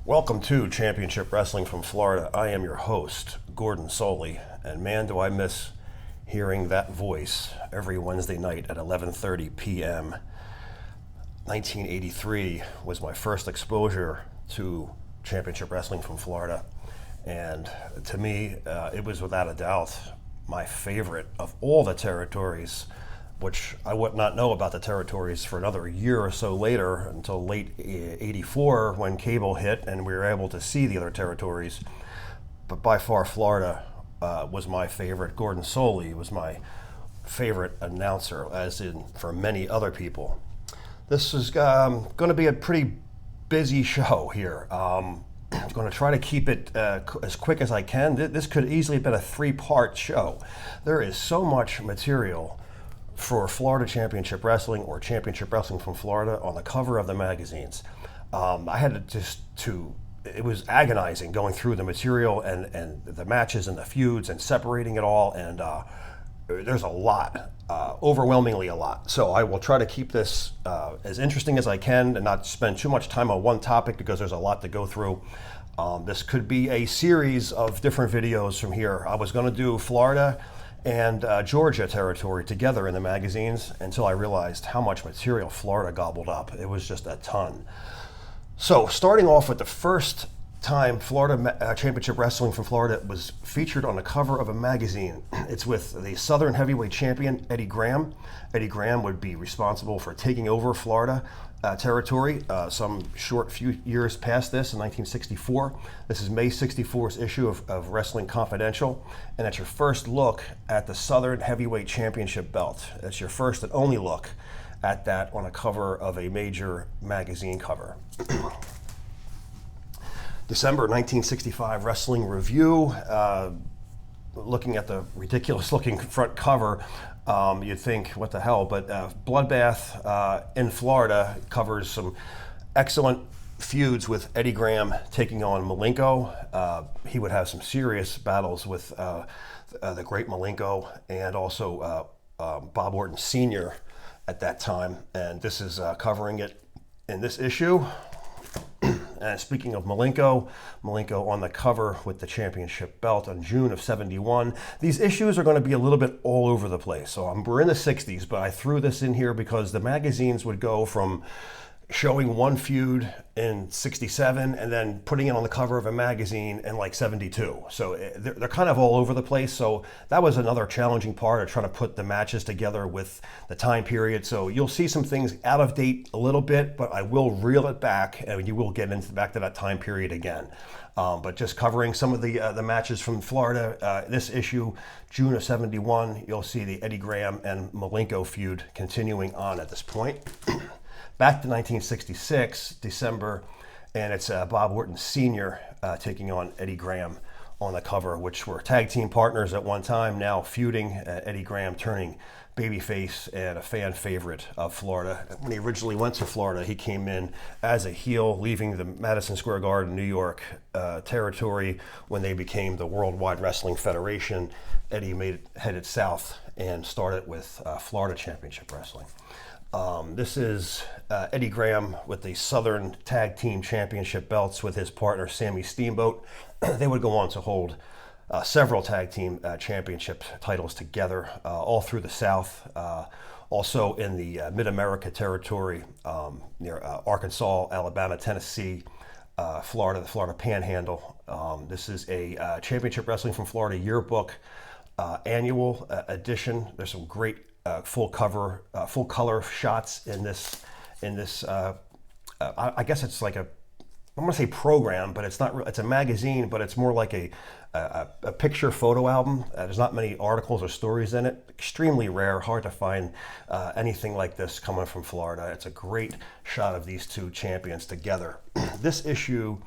Welcome to Championship Wrestling from Florida. I am your host, Gordon Soley, and man, do I miss hearing that voice every Wednesday night at 11:30 p.m. 1983 was my first exposure to Championship Wrestling from Florida, and to me, it was without a doubt my favorite of all the territories, which I would not know about the territories for another year or so later until late 84 when cable hit and we were able to see the other territories. But by far, Florida was my favorite. Gordon Soley was my favorite announcer, as in for many other people. This is going to be a pretty busy show here. I'm going to try to keep it as quick as I can. This could easily have been a 3-part show. There is so much material for Florida Championship Wrestling or Championship Wrestling from Florida on the cover of the magazines. I had it was agonizing going through the material and the matches and the feuds and separating it all, and there's a lot, overwhelmingly a lot. So I will try to keep this as interesting as I can and not spend too much time on one topic because there's a lot to go through. This could be a series of different videos from here. I was going to do Florida and Georgia territory together in the magazines until I realized how much material Florida gobbled up. It was just a ton. So starting off with the first time Florida Championship Wrestling from Florida was featured on the cover of a magazine. It's with the Southern Heavyweight Champion, Eddie Graham. Eddie Graham would be responsible for taking over Florida territory some short few years past this in 1964. This is May 64's issue of Wrestling Confidential, and it's your first look at the Southern Heavyweight Championship belt. It's your first and only look at that on a cover of a major magazine cover. December 1965 Wrestling Review. Looking at the ridiculous looking front cover, you'd think, what the hell? But Bloodbath in Florida covers some excellent feuds with Eddie Graham taking on Malenko. He would have some serious battles with the great Malenko and also Bob Orton Sr. at that time. And this is covering it in this issue. And speaking of Malenko on the cover with the championship belt on June of 71. These issues are going to be a little bit all over the place. So we're in the 60s, but I threw this in here because the magazines would go from showing one feud in 67 and then putting it on the cover of a magazine in like 72. So they're kind of all over the place. So that was another challenging part of trying to put the matches together with the time period. So you'll see some things out of date a little bit, but I will reel it back and you will get back to that time period again. But just covering some of the matches from Florida, this issue, June of 71, you'll see the Eddie Graham and Malenko feud continuing on at this point. Back to 1966, December, and it's Bob Orton Sr. Taking on Eddie Graham on the cover, which were tag team partners at one time, now feuding. Eddie Graham turning babyface and a fan favorite of Florida. When he originally went to Florida, he came in as a heel, leaving the Madison Square Garden, New York territory when they became the Worldwide Wrestling Federation. Eddie headed south and started with Florida Championship Wrestling. This is Eddie Graham with the Southern Tag Team Championship belts with his partner Sammy Steamboat. They would go on to hold several tag team championship titles together all through the South. Also in the Mid-America territory near Arkansas, Alabama, Tennessee, Florida, the Florida Panhandle. This is a Championship Wrestling from Florida yearbook annual edition. There's some great full color shots in this. I guess it's like I'm going to say program, but it's not. It's a magazine, but it's more like a picture photo album. There's not many articles or stories in it. Extremely rare, hard to find anything like this coming from Florida. It's a great shot of these two champions together. This issue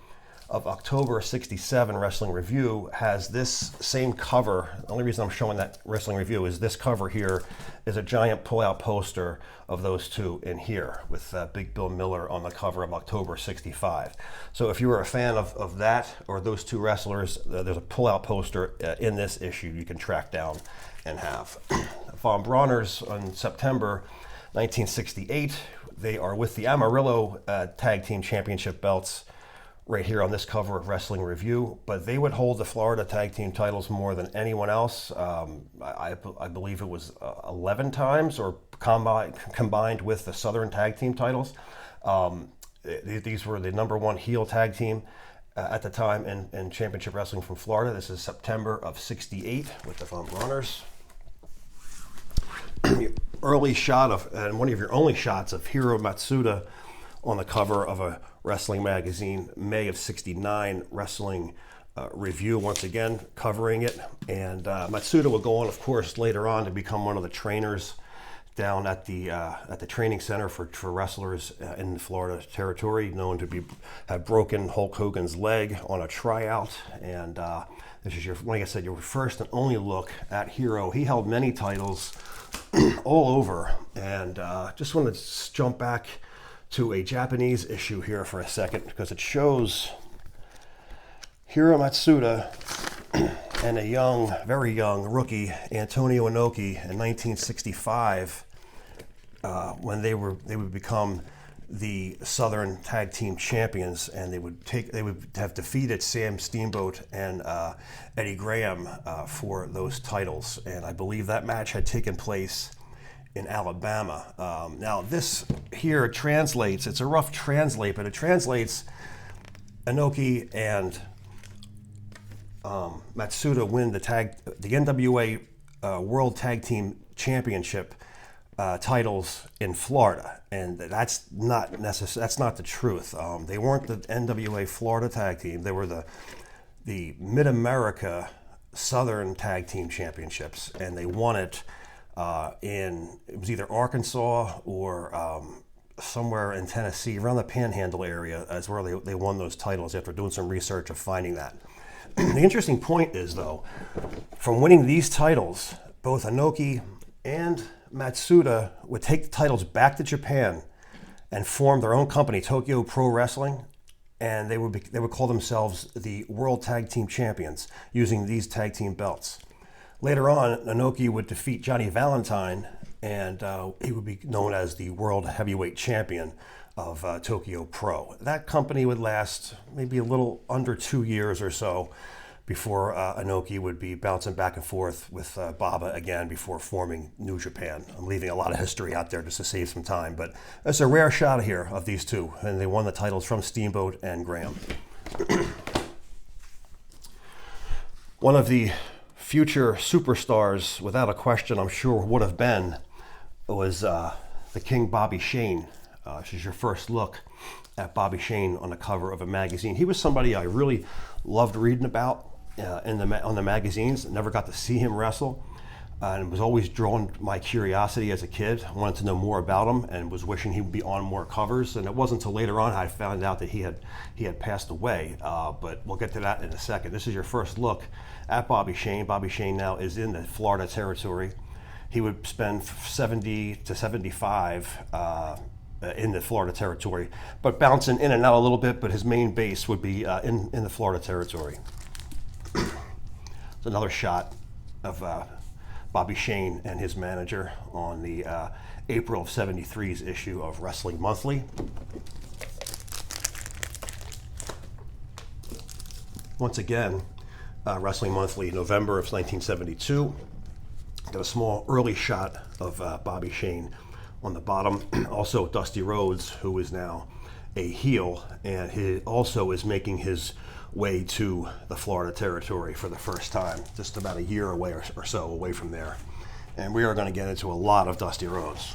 of October 67 Wrestling Review has this same cover. The only reason I'm showing that Wrestling Review is this cover here is a giant pull-out poster of those two in here with Big Bill Miller on the cover of October 65. So if you were a fan of that or those two wrestlers, there's a pull-out poster in this issue you can track down and have. Von Brauners on September 1968, they are with the Amarillo Tag Team Championship belts right here on this cover of Wrestling Review, but they would hold the Florida tag team titles more than anyone else. I believe it was 11 times, or combined with the Southern tag team titles. These were the number one heel tag team at the time in Championship Wrestling from Florida. This is September of '68 with the Front Runners. Early shot of, and one of your only shots of Hiro Matsuda on the cover of a wrestling magazine, May of '69, Wrestling Review, once again covering it. And Matsuda would go on, of course, later on to become one of the trainers down at the training center for wrestlers in the Florida territory, known to have broken Hulk Hogan's leg on a tryout. And this is like I said, your first and only look at Hiro. He held many titles all over, and just want to jump back to a Japanese issue here for a second, because it shows Hiro Matsuda and a young, very young rookie, Antonio Inoki, in 1965, when they would become the Southern Tag Team Champions, and they would have defeated Sam Steamboat and Eddie Graham for those titles. And I believe that match had taken place in Alabama. Now this here translates, it's a rough translate, but it translates Inoki and Matsuda win the NWA World Tag Team Championship titles in Florida, and that's not the truth. They weren't the NWA Florida Tag Team. They were the Mid-America Southern Tag Team Championships, and they won it it was either Arkansas or somewhere in Tennessee, around the Panhandle area, as where they won those titles after doing some research of finding that. The interesting point is, though, from winning these titles, both Inoki and Matsuda would take the titles back to Japan and form their own company, Tokyo Pro Wrestling, and they would call themselves the World Tag Team Champions, using these tag team belts. Later on, Inoki would defeat Johnny Valentine, and he would be known as the World Heavyweight Champion of Tokyo Pro. That company would last maybe a little under 2 years or so before Inoki would be bouncing back and forth with Baba again before forming New Japan. I'm leaving a lot of history out there just to save some time, but it's a rare shot here of these two, and they won the titles from Steamboat and Graham. One of the future superstars, without a question, I'm sure would have been, was the King Bobby Shane. This is your first look at Bobby Shane on the cover of a magazine. He was somebody I really loved reading about on the magazines. Never got to see him wrestle, and was always drawn my curiosity as a kid. I wanted to know more about him and was wishing he would be on more covers. And it wasn't until later on I found out that he had passed away. But we'll get to that in a second. This is your first look at Bobby Shane. Bobby Shane now is in the Florida territory. He would spend 70 to 75 in the Florida territory, but bouncing in and out a little bit, but his main base would be in the Florida territory. It's another shot of Bobby Shane and his manager on the April of '73's issue of Wrestling Monthly. Once again, Wrestling Monthly, November of 1972. Got a small early shot of Bobby Shane on the bottom. Also Dusty Rhodes, who is now a heel, and he also is making his way to the Florida territory for the first time, just about a year away or so away from there. And we are going to get into a lot of Dusty Rhodes.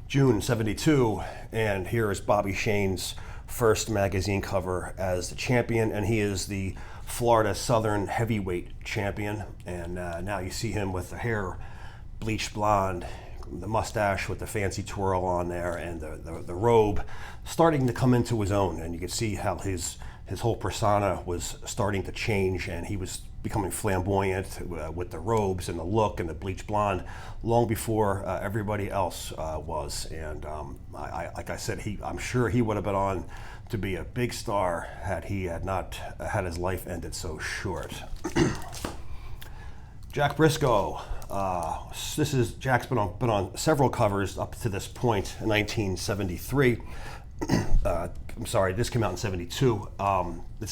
June '72, and here is Bobby Shane's first magazine cover as the champion, and he is the Florida Southern Heavyweight Champion. And now you see him with the hair bleached blonde, the mustache with the fancy twirl on there, and the robe starting to come into his own. And you can see how his whole persona was starting to change, and he was becoming flamboyant with the robes and the look and the bleached blonde long before everybody else was. And like I said, I'm sure he would have been on to be a big star had he had not had his life ended so short. Jack Briscoe. Jack's been on several covers up to this point in 1973. I'm sorry, this came out in 72. The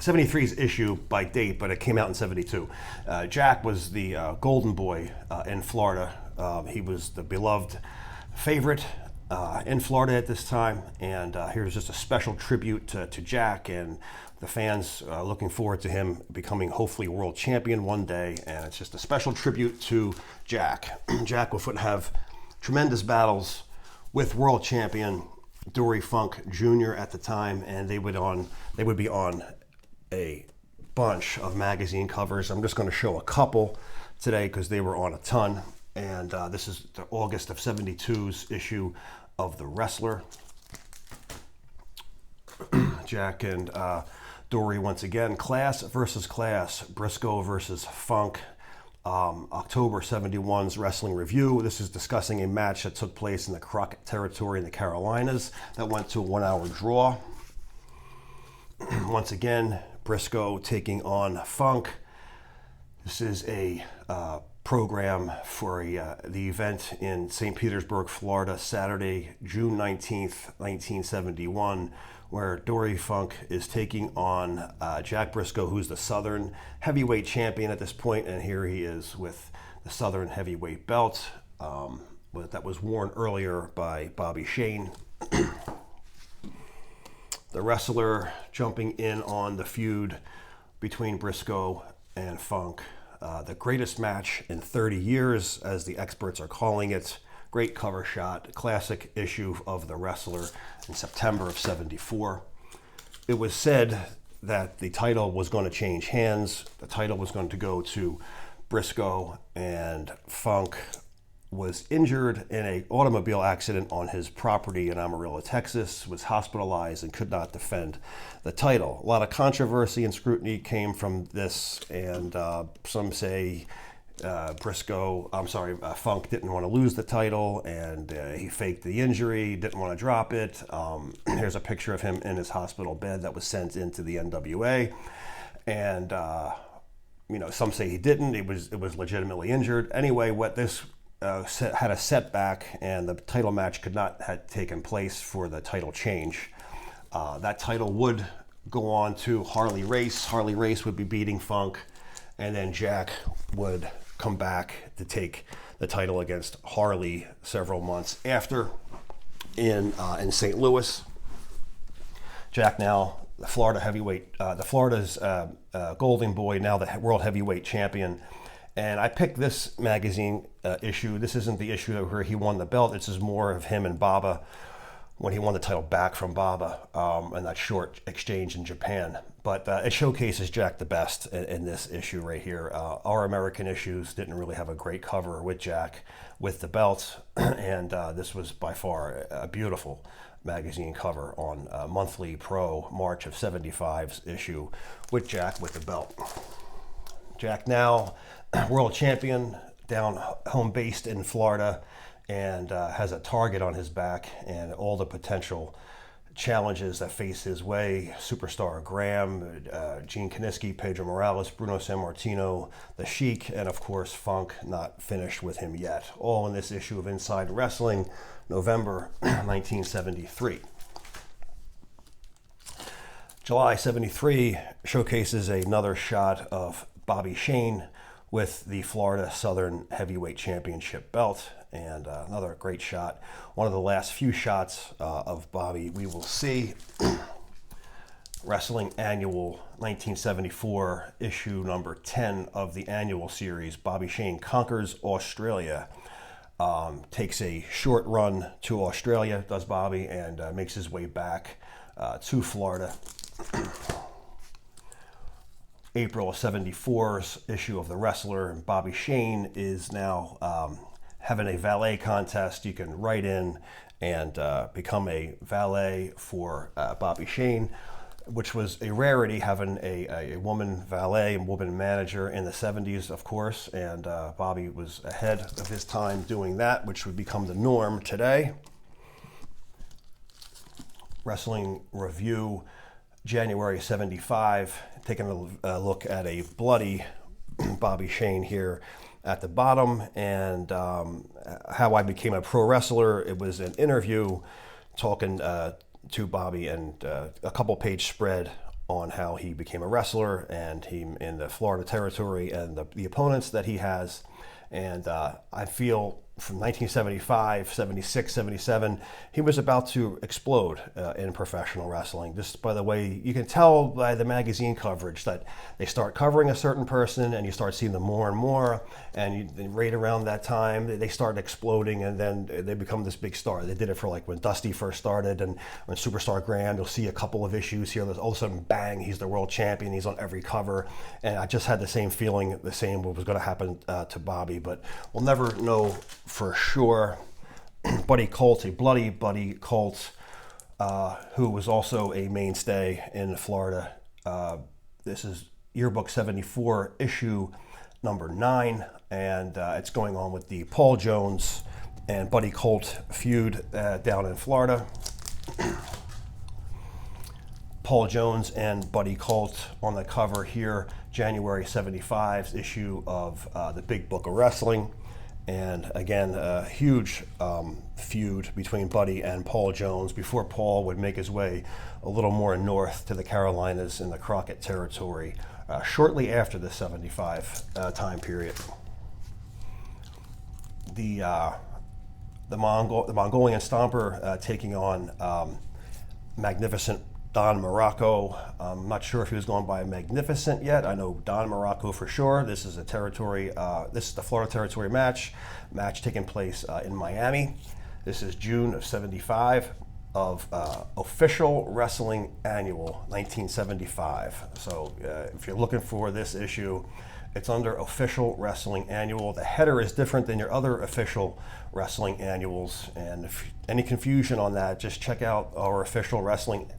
73's issue by date, but it came out in 72. Jack was the golden boy in Florida. He was the beloved favorite in Florida at this time, and here's just a special tribute to Jack and the fans looking forward to him becoming hopefully world champion one day, and it's just a special tribute to Jack. Jack would have tremendous battles with world champion Dory Funk Jr. at the time, and they would be on a bunch of magazine covers. I'm just going to show a couple today because they were on a ton. And this is the August of 72's issue of The Wrestler. Jack and Dory once again. Class versus class. Briscoe versus Funk. October 71's Wrestling Review. This is discussing a match that took place in the Crockett territory in the Carolinas that went to a 1-hour draw. Once again, Briscoe taking on Funk. This is a program for the event in St. Petersburg, Florida, Saturday, June 19th, 1971, where Dory Funk is taking on Jack Briscoe, who's the Southern heavyweight champion at this point, and here he is with the Southern heavyweight belt that was worn earlier by Bobby Shane. The Wrestler jumping in on the feud between Briscoe and Funk. The greatest match in 30 years, as the experts are calling it. Great cover shot, classic issue of The Wrestler in September of 74. It was said that the title was going to change hands. The title was going to go to Briscoe, and Funk was injured in an automobile accident on his property in Amarillo, Texas, was hospitalized and could not defend the title. A lot of controversy and scrutiny came from this, and some say Funk didn't want to lose the title, and he faked the injury, didn't want to drop it. Here's a picture of him in his hospital bed that was sent into the NWA, and some say he didn't. It was legitimately injured. Anyway, what this had a setback, and the title match could not have taken place for the title change. That title would go on to Harley Race. Harley Race would be beating Funk, and then Jack would come back to take the title against Harley several months after in St. Louis. Jack now the Florida heavyweight, Florida's golden boy, now the world heavyweight champion. And I picked this magazine issue. This isn't the issue where he won the belt. This is more of him and Baba when he won the title back from Baba and that short exchange in Japan. But it showcases Jack the best in this issue right here. Our American issues didn't really have a great cover with Jack with the belt. And this was by far a beautiful magazine cover on Monthly Pro, March of 75's issue with Jack with the belt. Jack now world champion, down home based in Florida, and has a target on his back and all the potential challenges that face his way. Superstar Graham, Gene Kiniski, Pedro Morales, Bruno Sammartino, The Sheik, and of course Funk, not finished with him yet. All in this issue of Inside Wrestling, November 1973. July 73 showcases another shot of Bobby Shane with the Florida Southern Heavyweight Championship belt, and another great shot. One of the last few shots of Bobby we will see. Wrestling Annual 1974, issue number 10 of the annual series. Bobby Shane conquers Australia. Takes a short run to Australia, does Bobby, and makes his way back to Florida. April of 74's issue of The Wrestler, and Bobby Shane is now having a valet contest. You can write in and become a valet for Bobby Shane, which was a rarity, having a woman valet and woman manager in the 70s, of course, and Bobby was ahead of his time doing that, which would become the norm today. Wrestling Review, January 75, taking a look at a bloody Bobby Shane here at the bottom, and how I became a pro wrestler. It was an interview talking to Bobby, and a couple-page spread on how he became a wrestler and he in the Florida territory and the opponents that he has. And I feel from 1975, 76, 77, he was about to explode in professional wrestling. Just by the way, you can tell by the magazine coverage that they start covering a certain person and you start seeing them more and more. And right around that time, they start exploding, and then they become this big star. They did it for like when Dusty first started, and when Superstar Graham, you'll see a couple of issues here. There's all of a sudden, bang, he's the world champion. He's on every cover. And I just had the same feeling, the same what was going to happen to Bobby. But we'll never know for sure. Buddy Colt, a bloody Buddy Colt, who was also a mainstay in Florida. This is Yearbook 74, issue number 9, and it's going on with the Paul Jones and Buddy Colt feud down in Florida. Paul Jones and Buddy Colt on the cover here, January 75's issue of the Big Book of Wrestling. And again, a huge feud between Buddy and Paul Jones before Paul would make his way a little more north to the Carolinas in the Crockett territory shortly after the 75 time period. The Mongolian Stomper taking on Magnificent Don Morocco. I'm not sure if he was going by Magnificent yet. I know Don Morocco for sure. This is a territory. This is the Florida territory match taking place in Miami. This is June of 75 of Official Wrestling Annual 1975. So if you're looking for this issue, it's under Official Wrestling Annual. The header is different than your other official wrestling annuals. And if any confusion on that, just check out our Official Wrestling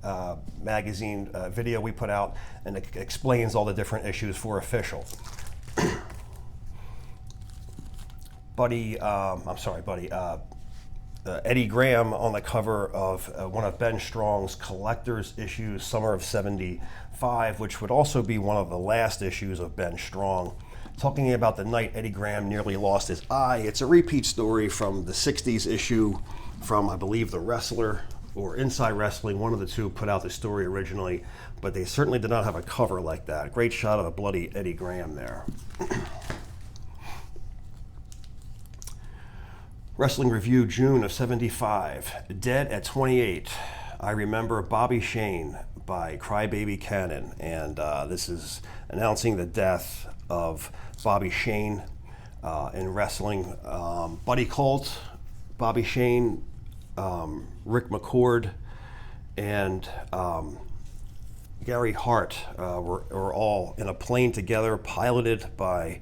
magazine video we put out, and it explains all the different issues for official. Eddie Graham on the cover of one of Ben Strong's collector's issues, summer of 75, which would also be one of the last issues of Ben Strong, talking about the night Eddie Graham nearly lost his eye. It's a repeat story from the 60s issue from, I believe, The Wrestler or Inside Wrestling. One of the two put out the story originally, but they certainly did not have a cover like that. Great shot of a bloody Eddie Graham there. Wrestling Review, June of 75. Dead at 28. I Remember Bobby Shane by Crybaby Cannon. And this is announcing the death of Bobby Shane in wrestling. Buddy Colt, Bobby Shane, Rick McCord, and Gary Hart were all in a plane together, piloted by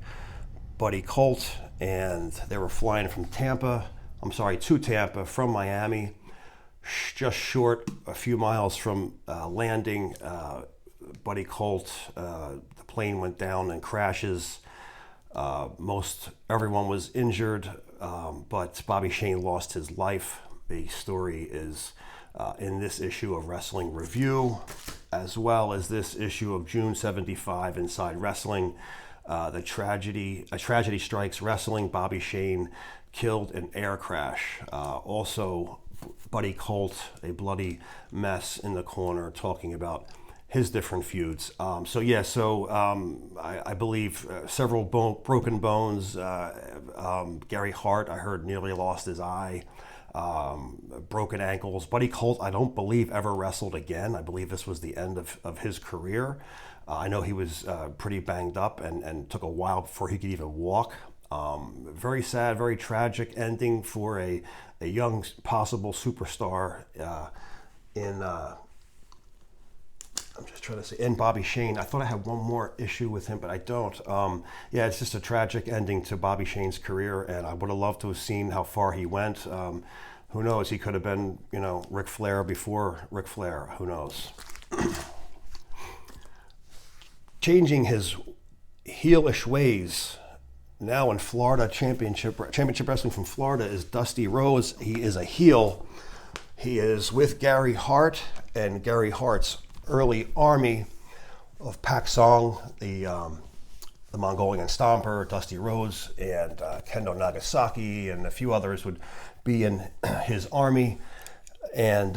Buddy Colt, and they were flying to Tampa from Miami, just short, a few miles from landing. Buddy Colt, the plane went down and crashes. Everyone was injured, but Bobby Shane lost his life. The story is in this issue of Wrestling Review, as well as this issue of June 75 Inside Wrestling. A tragedy strikes wrestling. Bobby Shane killed in air crash. Also, Buddy Colt, a bloody mess in the corner, talking about his different feuds. I believe several broken bones. Gary Hart, I heard, nearly lost his eye. Broken ankles. Buddy Colt, I don't believe ever wrestled again. I believe this was the end of his career. I know he was pretty banged up and took a while before he could even walk. Very sad, very tragic ending for a young possible superstar in Bobby Shane. I thought I had one more issue with him, but I don't. It's just a tragic ending to Bobby Shane's career, and I would have loved to have seen how far he went. Who knows? He could have been, Ric Flair before Ric Flair. Who knows? Changing his heelish ways now in Florida, Championship Wrestling from Florida, is Dusty Rhodes. He is a heel. He is with Gary Hart and Gary Hart's early army of Pak Song, the Mongolian Stomper, Dusty Rhodes, and Kendo Nagasaki, and a few others would be in his army. And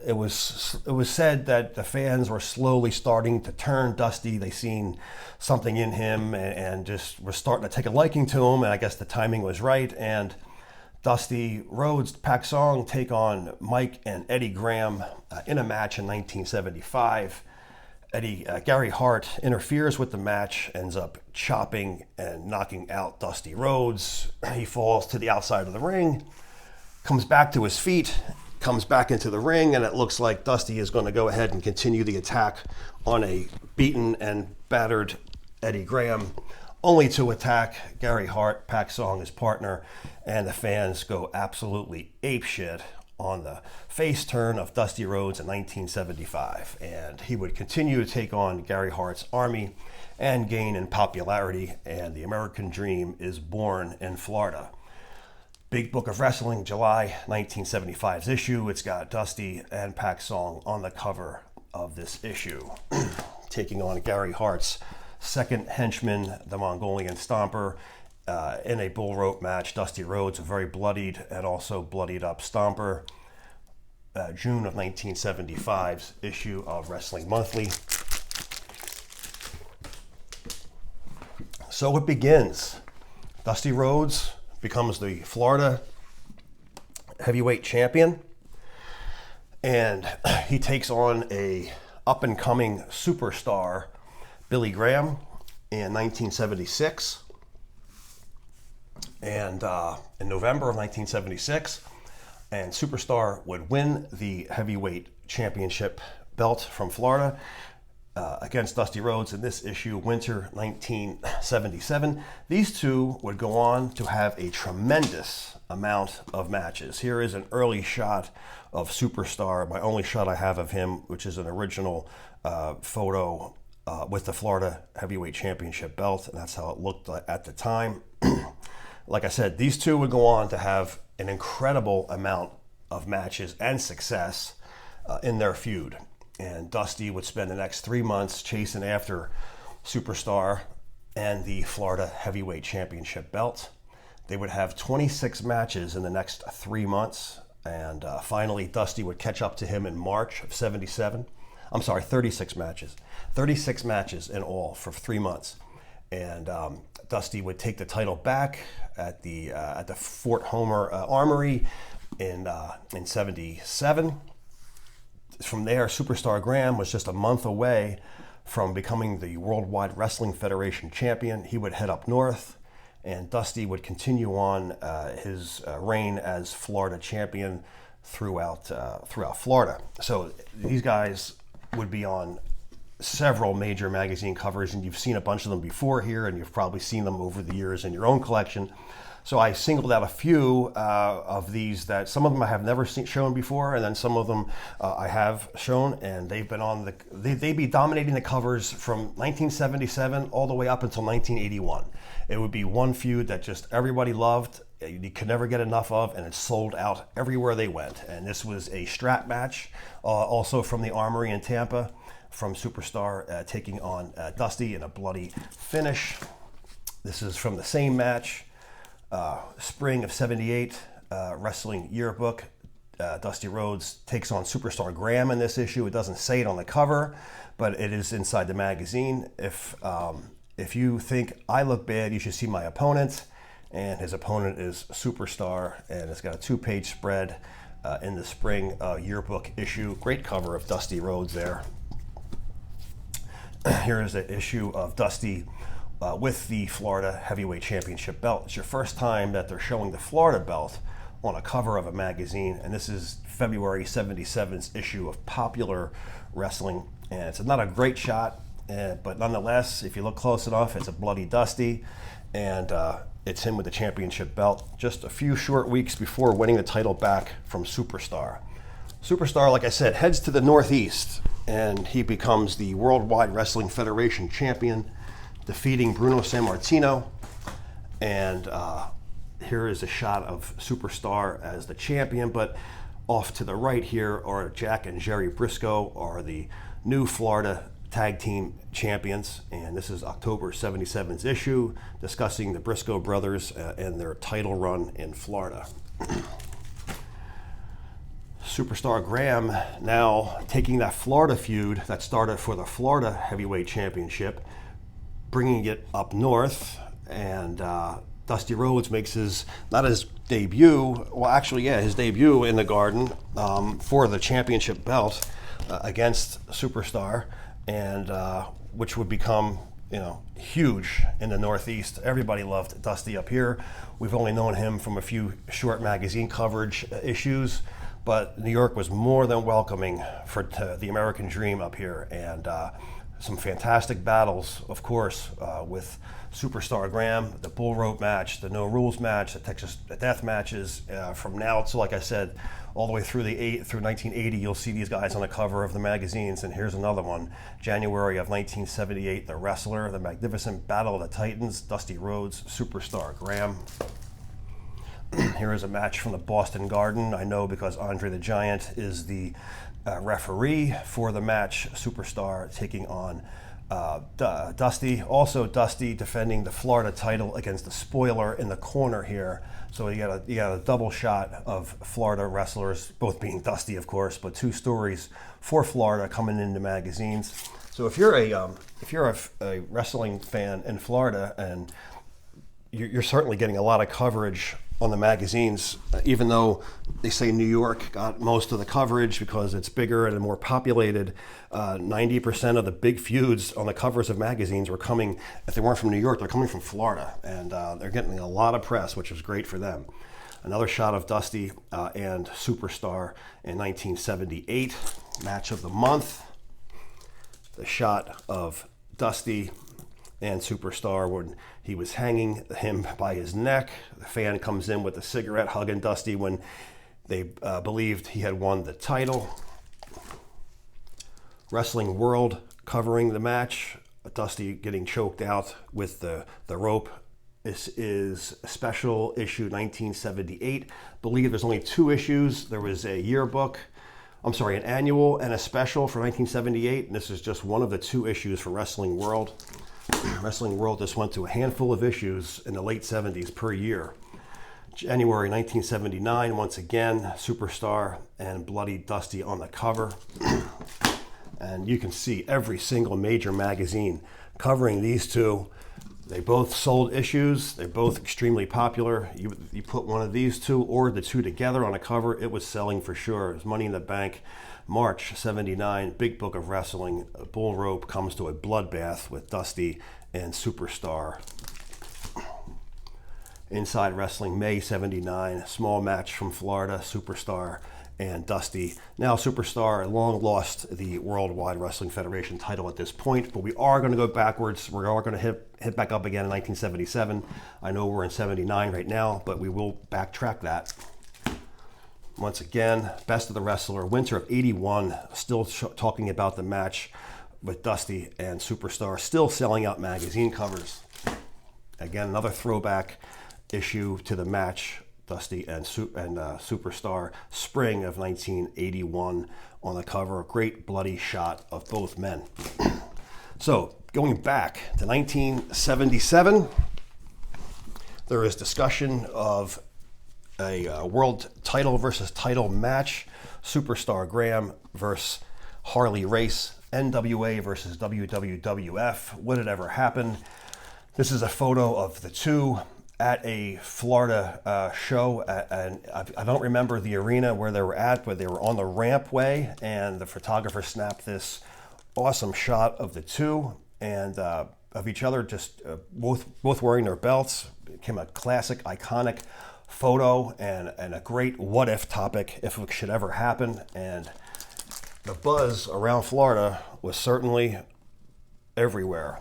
it was said that the fans were slowly starting to turn Dusty. They seen something in him and just were starting to take a liking to him. And I guess the timing was right. And Dusty Rhodes, Pak Song take on Mike and Eddie Graham in a match in 1975. Gary Hart interferes with the match, ends up chopping and knocking out Dusty Rhodes. He falls to the outside of the ring, comes back to his feet, comes back into the ring, and it looks like Dusty is going to go ahead and continue the attack on a beaten and battered Eddie Graham, only to attack Gary Hart, Pak Song, his partner, and the fans go absolutely apeshit on the face turn of Dusty Rhodes in 1975. And he would continue to take on Gary Hart's army and gain in popularity, and the American Dream is born in Florida. Big Book of Wrestling, July 1975's issue. It's got Dusty and Pak Song on the cover of this issue, taking on Gary Hart's second henchman, the Mongolian Stomper, in a bull rope match. Dusty Rhodes, a very bloodied and also bloodied up Stomper. June of 1975's issue of Wrestling Monthly. So it begins. Dusty Rhodes becomes the Florida heavyweight champion, and he takes on a up-and-coming superstar, Billy Graham, in 1976. And in November of 1976, and Superstar would win the heavyweight championship belt from Florida against Dusty Rhodes in this issue, winter 1977. These two would go on to have a tremendous amount of matches. Here is an early shot of Superstar, my only shot I have of him, which is an original photo with the Florida heavyweight championship belt, and that's how it looked at the time. Like I said, these two would go on to have an incredible amount of matches and success in their feud. And Dusty would spend the next 3 months chasing after Superstar and the Florida Heavyweight Championship belt. They would have 26 matches in the next 3 months. And finally, Dusty would catch up to him in March of 77. I'm sorry, 36 matches. 36 matches in all for 3 months. And Dusty would take the title back at the Fort Homer Armory in 77. From there, Superstar Graham was just a month away from becoming the Worldwide Wrestling Federation champion. He would head up north, and Dusty would continue on his reign as Florida champion throughout Florida. So these guys would be on several major magazine covers, and you've seen a bunch of them before here, and you've probably seen them over the years in your own collection. So I singled out a few of these that some of them I have never shown before, and then some of them I have shown, and they've been on they'd be dominating the covers from 1977 all the way up until 1981. It would be one feud that just everybody loved, you could never get enough of, and it sold out everywhere they went. And this was a strap match, also from the Armory in Tampa, from Superstar taking on Dusty in a bloody finish. This is from the same match, spring of 78, Wrestling Yearbook. Dusty Rhodes takes on Superstar Graham in this issue. It doesn't say it on the cover, but it is inside the magazine. If you think I look bad, you should see my opponent. And his opponent is Superstar, and it's got a 2-page spread in the spring yearbook issue. Great cover of Dusty Rhodes there. Here is an issue of Dusty with the Florida Heavyweight Championship belt. It's your first time that they're showing the Florida belt on a cover of a magazine, and this is February 77's issue of Popular Wrestling. And it's not a great shot, but nonetheless, if you look close enough, it's a bloody Dusty, and it's him with the championship belt just a few short weeks before winning the title back from Superstar. Superstar, like I said, heads to the Northeast, and he becomes the Worldwide Wrestling Federation champion, defeating Bruno Sammartino. And here is a shot of Superstar as the champion, but off to the right here are Jack and Jerry Briscoe, are the new Florida Tag Team Champions, and this is October 77's issue, discussing the Briscoe brothers and their title run in Florida. Superstar Graham now taking that Florida feud that started for the Florida Heavyweight Championship, bringing it up north, and Dusty Rhodes makes his debut in the Garden for the championship belt against Superstar, and which would become huge in the Northeast. Everybody loved Dusty up here. We've only known him from a few short magazine coverage issues, but New York was more than welcoming for the American Dream up here, and some fantastic battles, of course, with Superstar Graham, the bull rope match, the no rules match, the Texas death matches. From now to, like I said, all the way through 1980, you'll see these guys on the cover of the magazines. And here's another one, January of 1978, The Wrestler, The Magnificent Battle of the Titans, Dusty Rhodes, Superstar Graham. Here is a match from the Boston Garden. I know because Andre the Giant is the referee for the match. Superstar taking on Dusty. Also Dusty defending the Florida title against the Spoiler in the corner here. So you got a double shot of Florida wrestlers, both being Dusty, of course, but two stories for Florida coming into magazines. So if you're a wrestling fan in Florida, and you're certainly getting a lot of coverage on the magazines, even though they say New York got most of the coverage because it's bigger and more populated. 90% of the big feuds on the covers of magazines were coming, if they weren't from New York, they're coming from Florida, and they're getting a lot of press, which is great for them. Another shot of Dusty and Superstar in 1978, match of the month. The shot of Dusty and Superstar when he was hanging him by his neck. The fan comes in with a cigarette, hugging Dusty when they believed he had won the title. Wrestling World covering the match. Dusty getting choked out with the rope. This is a special issue 1978. I believe there's only two issues. There was a yearbook, an annual and a special for 1978. And this is just one of the two issues for Wrestling World. Wrestling World just went to a handful of issues in the late 70s per year. January 1979, once again, Superstar and Bloody Dusty on the cover. And you can see every single major magazine covering these two. They both sold issues. They're both extremely popular. You put one of these two or the two together on a cover, it was selling for sure. It was Money in the Bank. March 79, Big Book of Wrestling, Bull Rope comes to a bloodbath with Dusty and Superstar. Inside Wrestling, May 79, small match from Florida, Superstar and Dusty. Now Superstar long lost the Worldwide Wrestling Federation title at this point, but we are going to go backwards. We are going to hit back up again in 1977. I know we're in 79 right now, but we will backtrack that. Once again, Best of the Wrestler, winter of 81, still talking about the match with Dusty and Superstar, still selling out magazine covers. Again, another throwback issue to the match, Dusty and Superstar, spring of 1981 on the cover. A great bloody shot of both men. So, going back to 1977, there is discussion of a world title versus title match. Superstar Graham versus Harley Race. NWA versus WWF. Would it ever happen? This is a photo of the two at a Florida show, and I don't remember the arena where they were at, but they were on the rampway, and the photographer snapped this awesome shot of the two and of each other, just both wearing their belts. It became a classic, iconic photo and a great what if topic if it should ever happen. And the buzz around Florida was certainly everywhere,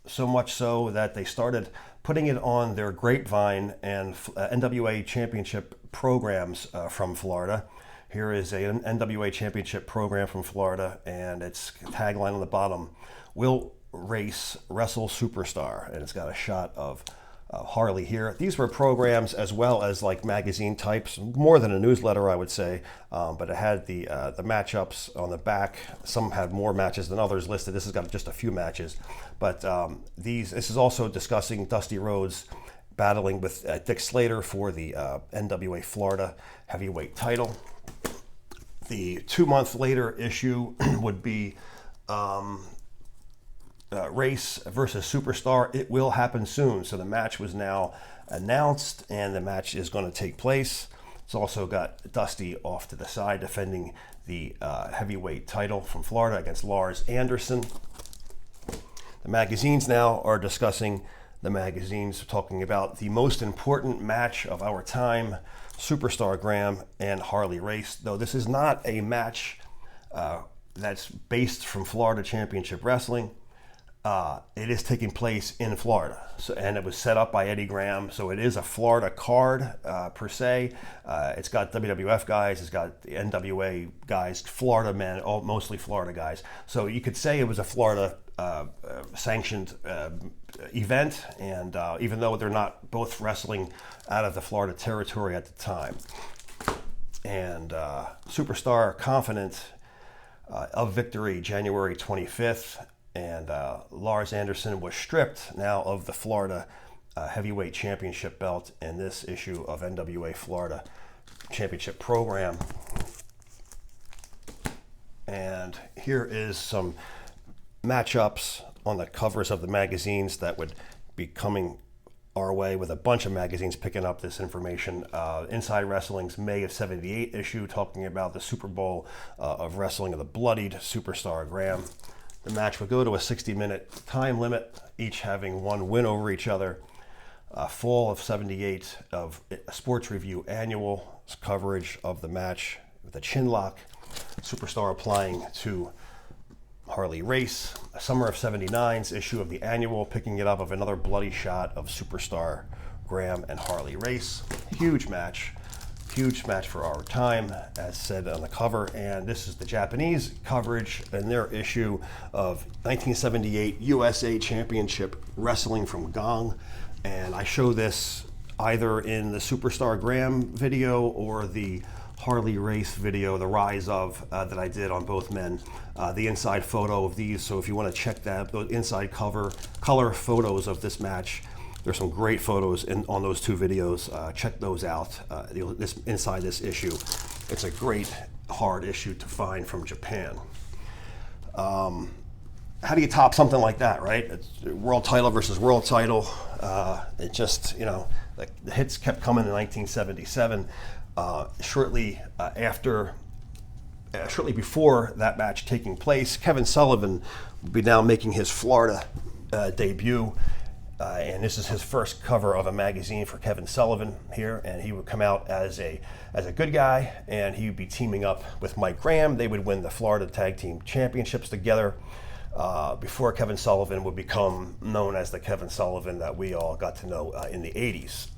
so much so that they started putting it on their grapevine and NWA championship programs from Florida. Here is an NWA championship program from Florida, and its tagline on the bottom: "Will Race Wrestle Superstar," and it's got a shot of Harley here. These were programs as well as like magazine types, more than a newsletter, I would say, but it had the matchups on the back. Some had more matches than others listed. This has got just a few matches, but this is also discussing Dusty Rhodes battling with Dick Slater for the NWA Florida heavyweight title. The 2 month later issue would be Race versus Superstar. It will happen soon. So the match was now announced, and the match is going to take place. It's also got Dusty off to the side defending the heavyweight title from Florida against Lars Anderson. The magazines now are discussing the magazines, talking about the most important match of our time, Superstar Graham and Harley Race. Though this is not a match that's based from Florida Championship Wrestling. It is taking place in Florida, and it was set up by Eddie Graham, so it is a Florida card per se. It's got WWF guys, it's got the NWA guys, Florida men, mostly Florida guys. So you could say it was a Florida sanctioned event, and even though they're not both wrestling out of the Florida territory at the time. And Superstar confident of victory January 25th. And Lars Anderson was stripped now of the Florida Heavyweight Championship belt in this issue of NWA Florida Championship Program. And here is some matchups on the covers of the magazines that would be coming our way, with a bunch of magazines picking up this information. Inside Wrestling's May of '78 issue talking about the Super Bowl of wrestling of the bloodied Superstar Graham. The match would go to a 60-minute time limit, each having one win over each other. Fall of '78 of Sports Review Annual coverage of the match with a chin lock, Superstar applying to Harley Race. Summer of '79's issue of the Annual picking it up of another bloody shot of Superstar Graham and Harley Race. Huge match for our time, as said on the cover. And this is the Japanese coverage in their issue of 1978 USA Championship Wrestling from Gong. And I show this either in the Superstar Graham video or the Harley Race video, the rise of, that I did on both men. The inside photo of these, so if you want to check that, those inside color photos of this match, there's some great photos on those two videos. Check those out. Inside this issue, it's a great hard issue to find from Japan. How do you top something like that, right? It's world title versus world title. It just, the hits kept coming in 1977. Shortly before that match taking place, Kevin Sullivan will be now making his Florida debut. And this is his first cover of a magazine for Kevin Sullivan here, and he would come out as a good guy, and he would be teaming up with Mike Graham. They would win the Florida Tag Team Championships together before Kevin Sullivan would become known as the Kevin Sullivan that we all got to know in the 80s.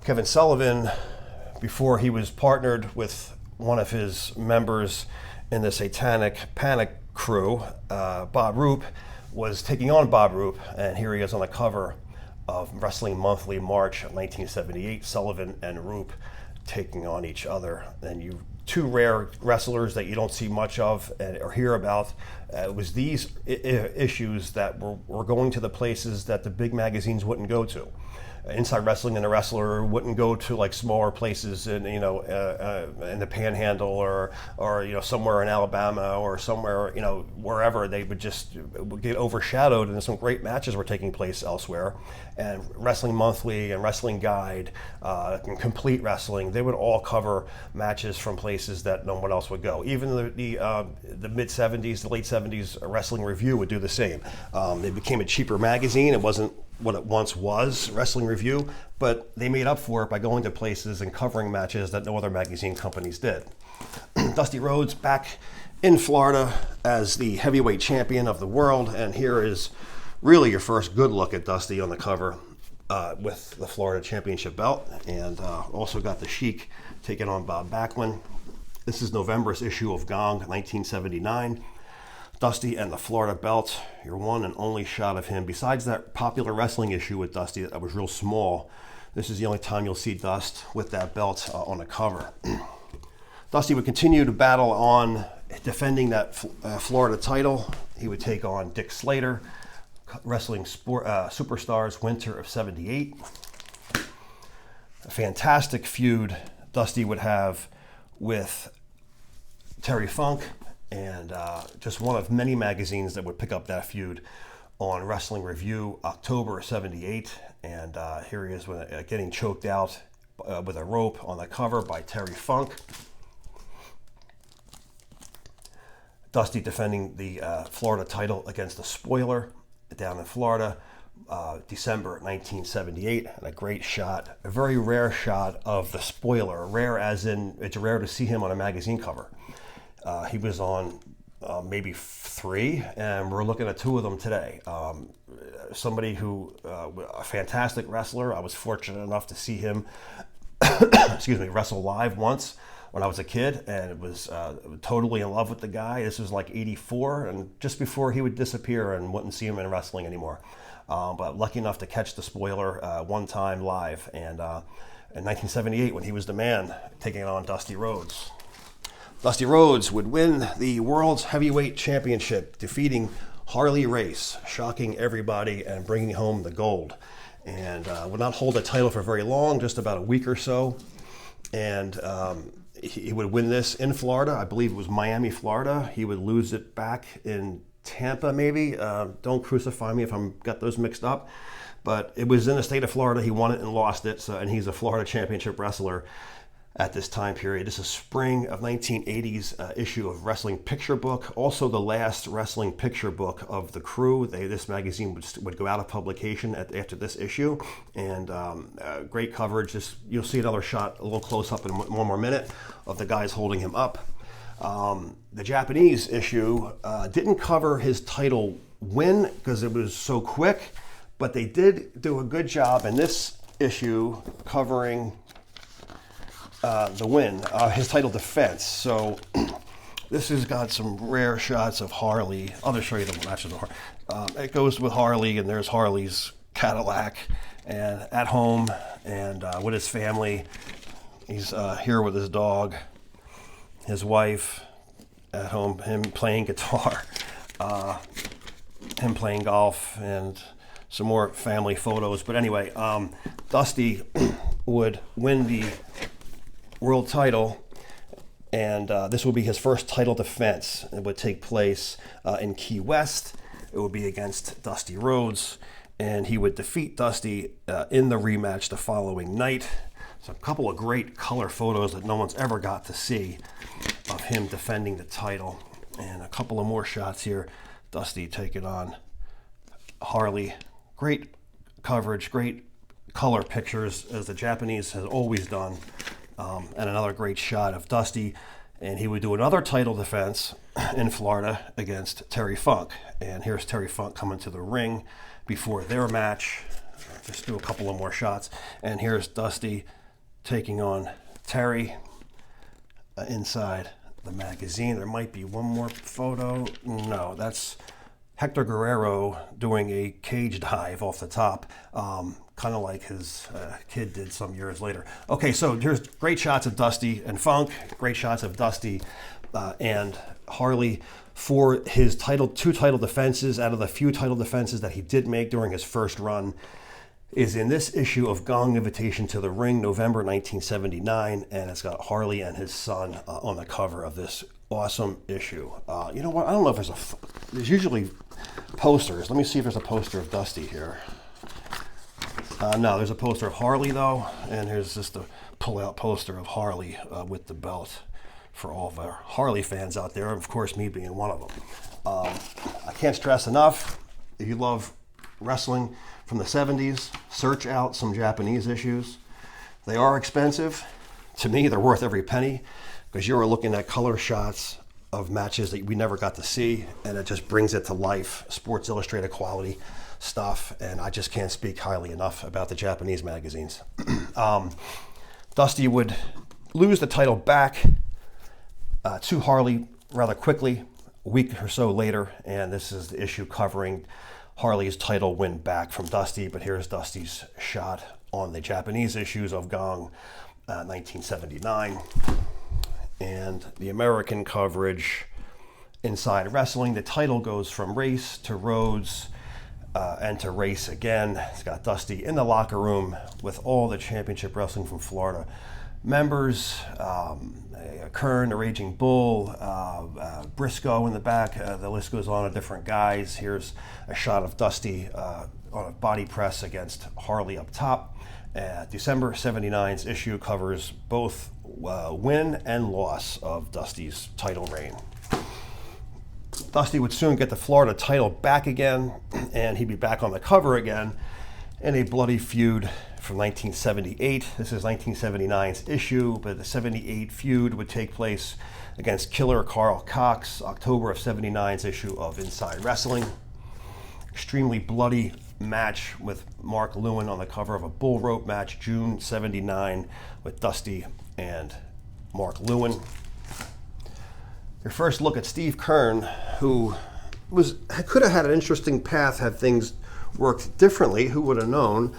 Kevin Sullivan, before he was partnered with one of his members in the Satanic Panic crew, Bob Roop, was taking on Bob Roop, and here he is on the cover of Wrestling Monthly, March of 1978. Sullivan and Roop taking on each other, and two rare wrestlers that you don't see much of or hear about. It was these issues that were going to the places that the big magazines wouldn't go to. Inside Wrestling and a wrestler wouldn't go to like smaller places in in the Panhandle or somewhere in Alabama or somewhere wherever. They would get overshadowed, and some great matches were taking place elsewhere. And Wrestling Monthly and Wrestling Guide and Complete Wrestling, they would all cover matches from places that no one else would go. Even the mid '70s, the late '70s Wrestling Review would do the same. It became a cheaper magazine. It wasn't what it once was, Wrestling Review, but they made up for it by going to places and covering matches that no other magazine companies did. Dusty Rhodes back in Florida as the heavyweight champion of the world, and here is really your first good look at Dusty on the cover with the Florida Championship belt, and also got the Sheik taking on Bob Backlund. This is November's issue of Gong, 1979. Dusty and the Florida belt, your one and only shot of him. Besides that popular wrestling issue with Dusty that was real small, this is the only time you'll see Dust with that belt on the cover. Dusty would continue to battle on defending that Florida title. He would take on Dick Slater, Wrestling Superstars, winter of '78. A fantastic feud Dusty would have with Terry Funk, and just one of many magazines that would pick up that feud on Wrestling Review, October '78. And here he is getting choked out with a rope on the cover by Terry Funk. Dusty defending the Florida title against the Spoiler down in Florida, December 1978. And a great shot, a very rare shot of the Spoiler. Rare as in, it's rare to see him on a magazine cover. He was on maybe 3, and we're looking at 2 of them today. Somebody who, a fantastic wrestler. I was fortunate enough to see him, wrestle live once when I was a kid, and it was totally in love with the guy. This was like '84, and just before he would disappear and wouldn't see him in wrestling anymore. But lucky enough to catch the Spoiler one time live, and in 1978 when he was the man taking on Dusty Rhodes. Dusty Rhodes would win the World's Heavyweight Championship, defeating Harley Race, shocking everybody and bringing home the gold. And would not hold the title for very long, just about a week or so. And he would win this in Florida. I believe it was Miami, Florida. He would lose it back in Tampa, maybe. Don't crucify me if I've got those mixed up. But it was in the state of Florida. He won it and lost it. So, and he's a Florida Championship wrestler at this time period. This is spring of 1980's issue of Wrestling Picture Book, also the last wrestling picture book of the crew. This magazine would go out of publication after this issue, and great coverage. You'll see another shot, a little close up in one more minute, of the guys holding him up. The Japanese issue didn't cover his title win because it was so quick, but they did do a good job in this issue covering the win, his title defense. So this has got some rare shots of Harley. I'll just show you the matches of Harley. It goes with Harley, and there's Harley's Cadillac, and at home and with his family. He's here with his dog, his wife, at home, him playing guitar, him playing golf, and some more family photos. But anyway, Dusty would win the world title, and this will be his first title defense. It would take place in Key West. It would be against Dusty Rhodes, and he would defeat Dusty in the rematch the following night. So a couple of great color photos that no one's ever got to see of him defending the title, and a couple of more shots here. Dusty taking on Harley. Great coverage, great color pictures, as the Japanese has always done. And another great shot of Dusty, and he would do another title defense in Florida against Terry Funk. And here's Terry Funk coming to the ring before their match. Just do a couple of more shots. And here's Dusty taking on Terry inside the magazine. There might be one more photo. No, that's Hector Guerrero doing a cage dive off the top. Kind of like his kid did some years later. Okay, so here's great shots of Dusty and Funk, great shots of Dusty and Harley for his two title defenses. Out of the few title defenses that he did make during his first run is in this issue of Gong Invitation to the Ring, November 1979, and it's got Harley and his son on the cover of this awesome issue. You know what? I don't know if there's usually posters. Let me see if there's a poster of Dusty here. No, there's a poster of Harley, though, and here's just a pull-out poster of Harley with the belt for all of our Harley fans out there, of course, me being one of them. I can't stress enough, if you love wrestling from the 70s, search out some Japanese issues. They are expensive. To me, they're worth every penny, because you are looking at color shots of matches that we never got to see, and it just brings it to life. Sports Illustrated quality stuff, and I just can't speak highly enough about the Japanese magazines. Dusty would lose the title back to Harley rather quickly, a week or so later, and this is the issue covering Harley's title win back from Dusty. But here's Dusty's shot on the Japanese issues of Gong 1979. And the American coverage inside wrestling, the title goes from Race to Rhodes and to Race again. It's got Dusty in the locker room with all the championship wrestling from Florida members. Kern, the Raging Bull, Briscoe in the back. The list goes on of different guys. Here's a shot of Dusty on a body press against Harley up top. December 79's issue covers both win and loss of Dusty's title reign. Dusty would soon get the Florida title back again, and he'd be back on the cover again in a bloody feud from 1978. This is 1979's issue, but the 78 feud would take place against Killer Carl Cox, October of 79's issue of Inside Wrestling. Extremely bloody match with Mark Lewin on the cover of a bull rope match, June 79, with Dusty and Mark Lewin. Your first look at Steve Kern, who could have had an interesting path had things worked differently. Who would have known?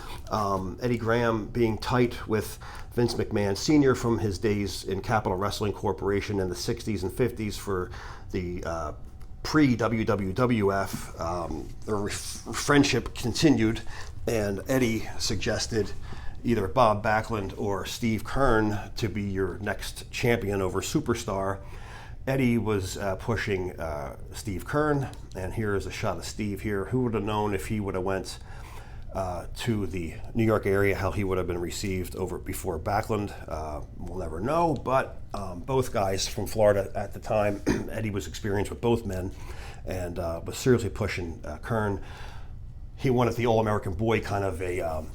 Eddie Graham being tight with Vince McMahon Sr. from his days in Capital Wrestling Corporation in the 60s and 50s for the pre-WWF. Their friendship continued, and Eddie suggested either Bob Backlund or Steve Kern to be your next champion over Superstar. Eddie was pushing Steve Kern, and here is a shot of Steve here. Who would have known if he would have went to the New York area, how he would have been received over before Backlund? We'll never know, but both guys from Florida at the time. Eddie was experienced with both men and was seriously pushing Kern. He wanted the All-American Boy kind of a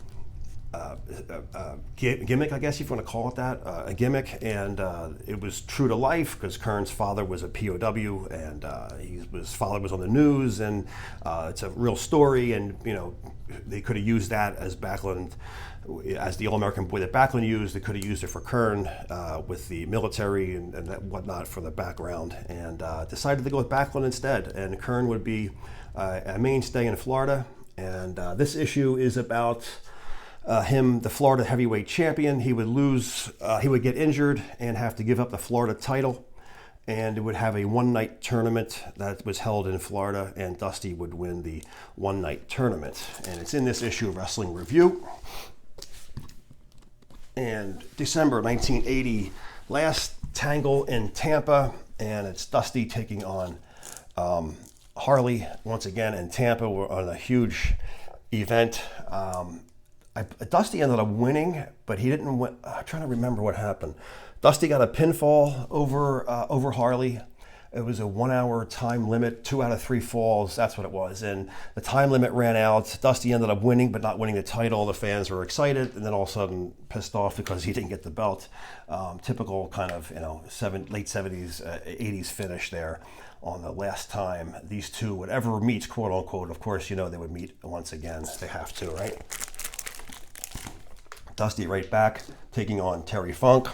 gimmick, I guess if you want to call it that, a gimmick, and it was true to life because Kern's father was a POW, and his father was on the news, and it's a real story, and they could have used that as Backlund, as the All-American Boy that Backlund used. They could have used it for Kern with the military and whatnot for the background, and decided to go with Backlund instead, and Kern would be a mainstay in Florida, and this issue is about him, the Florida heavyweight champion. He would lose, he would get injured and have to give up the Florida title, and it would have a one-night tournament that was held in Florida, and Dusty would win the one-night tournament. And it's in this issue of Wrestling Review. And December 1980, last Tangle in Tampa, and it's Dusty taking on Harley once again in Tampa. We're on a huge event. Dusty ended up winning, but he didn't win. I'm trying to remember what happened. Dusty got a pinfall over Harley. It was a 1 hour time limit, 2 out of 3 falls. That's what it was. And the time limit ran out. Dusty ended up winning, but not winning the title. The fans were excited, and then all of a sudden pissed off because he didn't get the belt. Typical kind of late 70s, 80s finish there on the last time these two would ever meet, quote unquote. Of course, they would meet once again. They have to, right? Dusty right back, taking on Terry Funk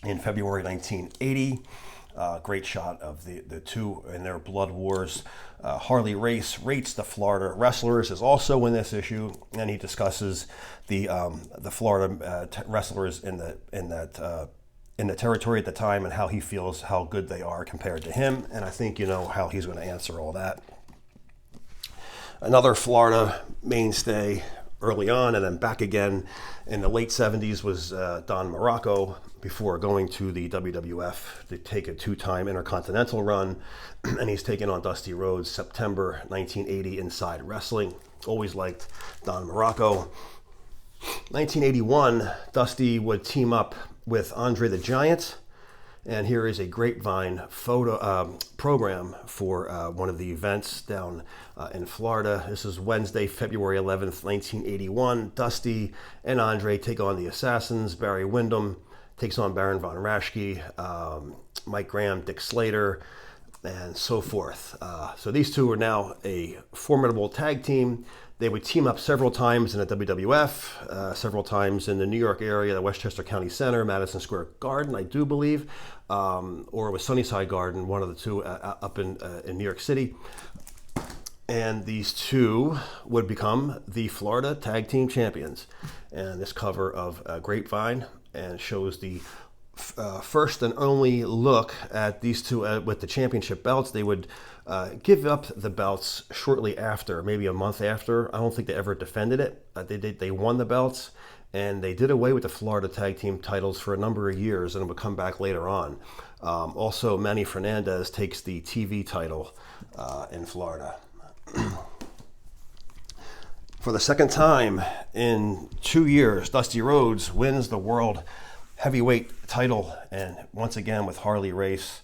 in February 1980. Great shot of the two in their blood wars. Harley rates the Florida wrestlers is also in this issue, and he discusses the Florida wrestlers in the territory at the time and how he feels how good they are compared to him. And I think how he's going to answer all that. Another Florida mainstay early on and then back again in the late 70s was Don Morocco, before going to the WWF to take a 2-time Intercontinental run. And he's taking on Dusty Rhodes, September 1980, Inside Wrestling. Always liked Don Morocco. 1981, Dusty would team up with Andre the Giant. And here is a Grapevine photo program for one of the events down in Florida. This is Wednesday, February 11th, 1981. Dusty and Andre take on the Assassins. Barry Windham takes on Baron von Raschke, Mike Graham, Dick Slater, and so forth. So these two are now a formidable tag team. They would team up several times in the WWF, several times in the New York area, the Westchester County Center, Madison Square Garden, I do believe, or it was Sunnyside Garden, one of the two up in New York City. And these two would become the Florida Tag Team Champions. And this cover of Grapevine and shows the first and only look at these two with the championship belts. They would give up the belts shortly after, maybe a month after. I don't think they ever defended it. They won the belts, and they did away with the Florida tag team titles for a number of years, and it would come back later on. Also, Manny Fernandez takes the TV title in Florida. For the second time in 2 years, Dusty Rhodes wins the World Heavyweight title, and once again with Harley Race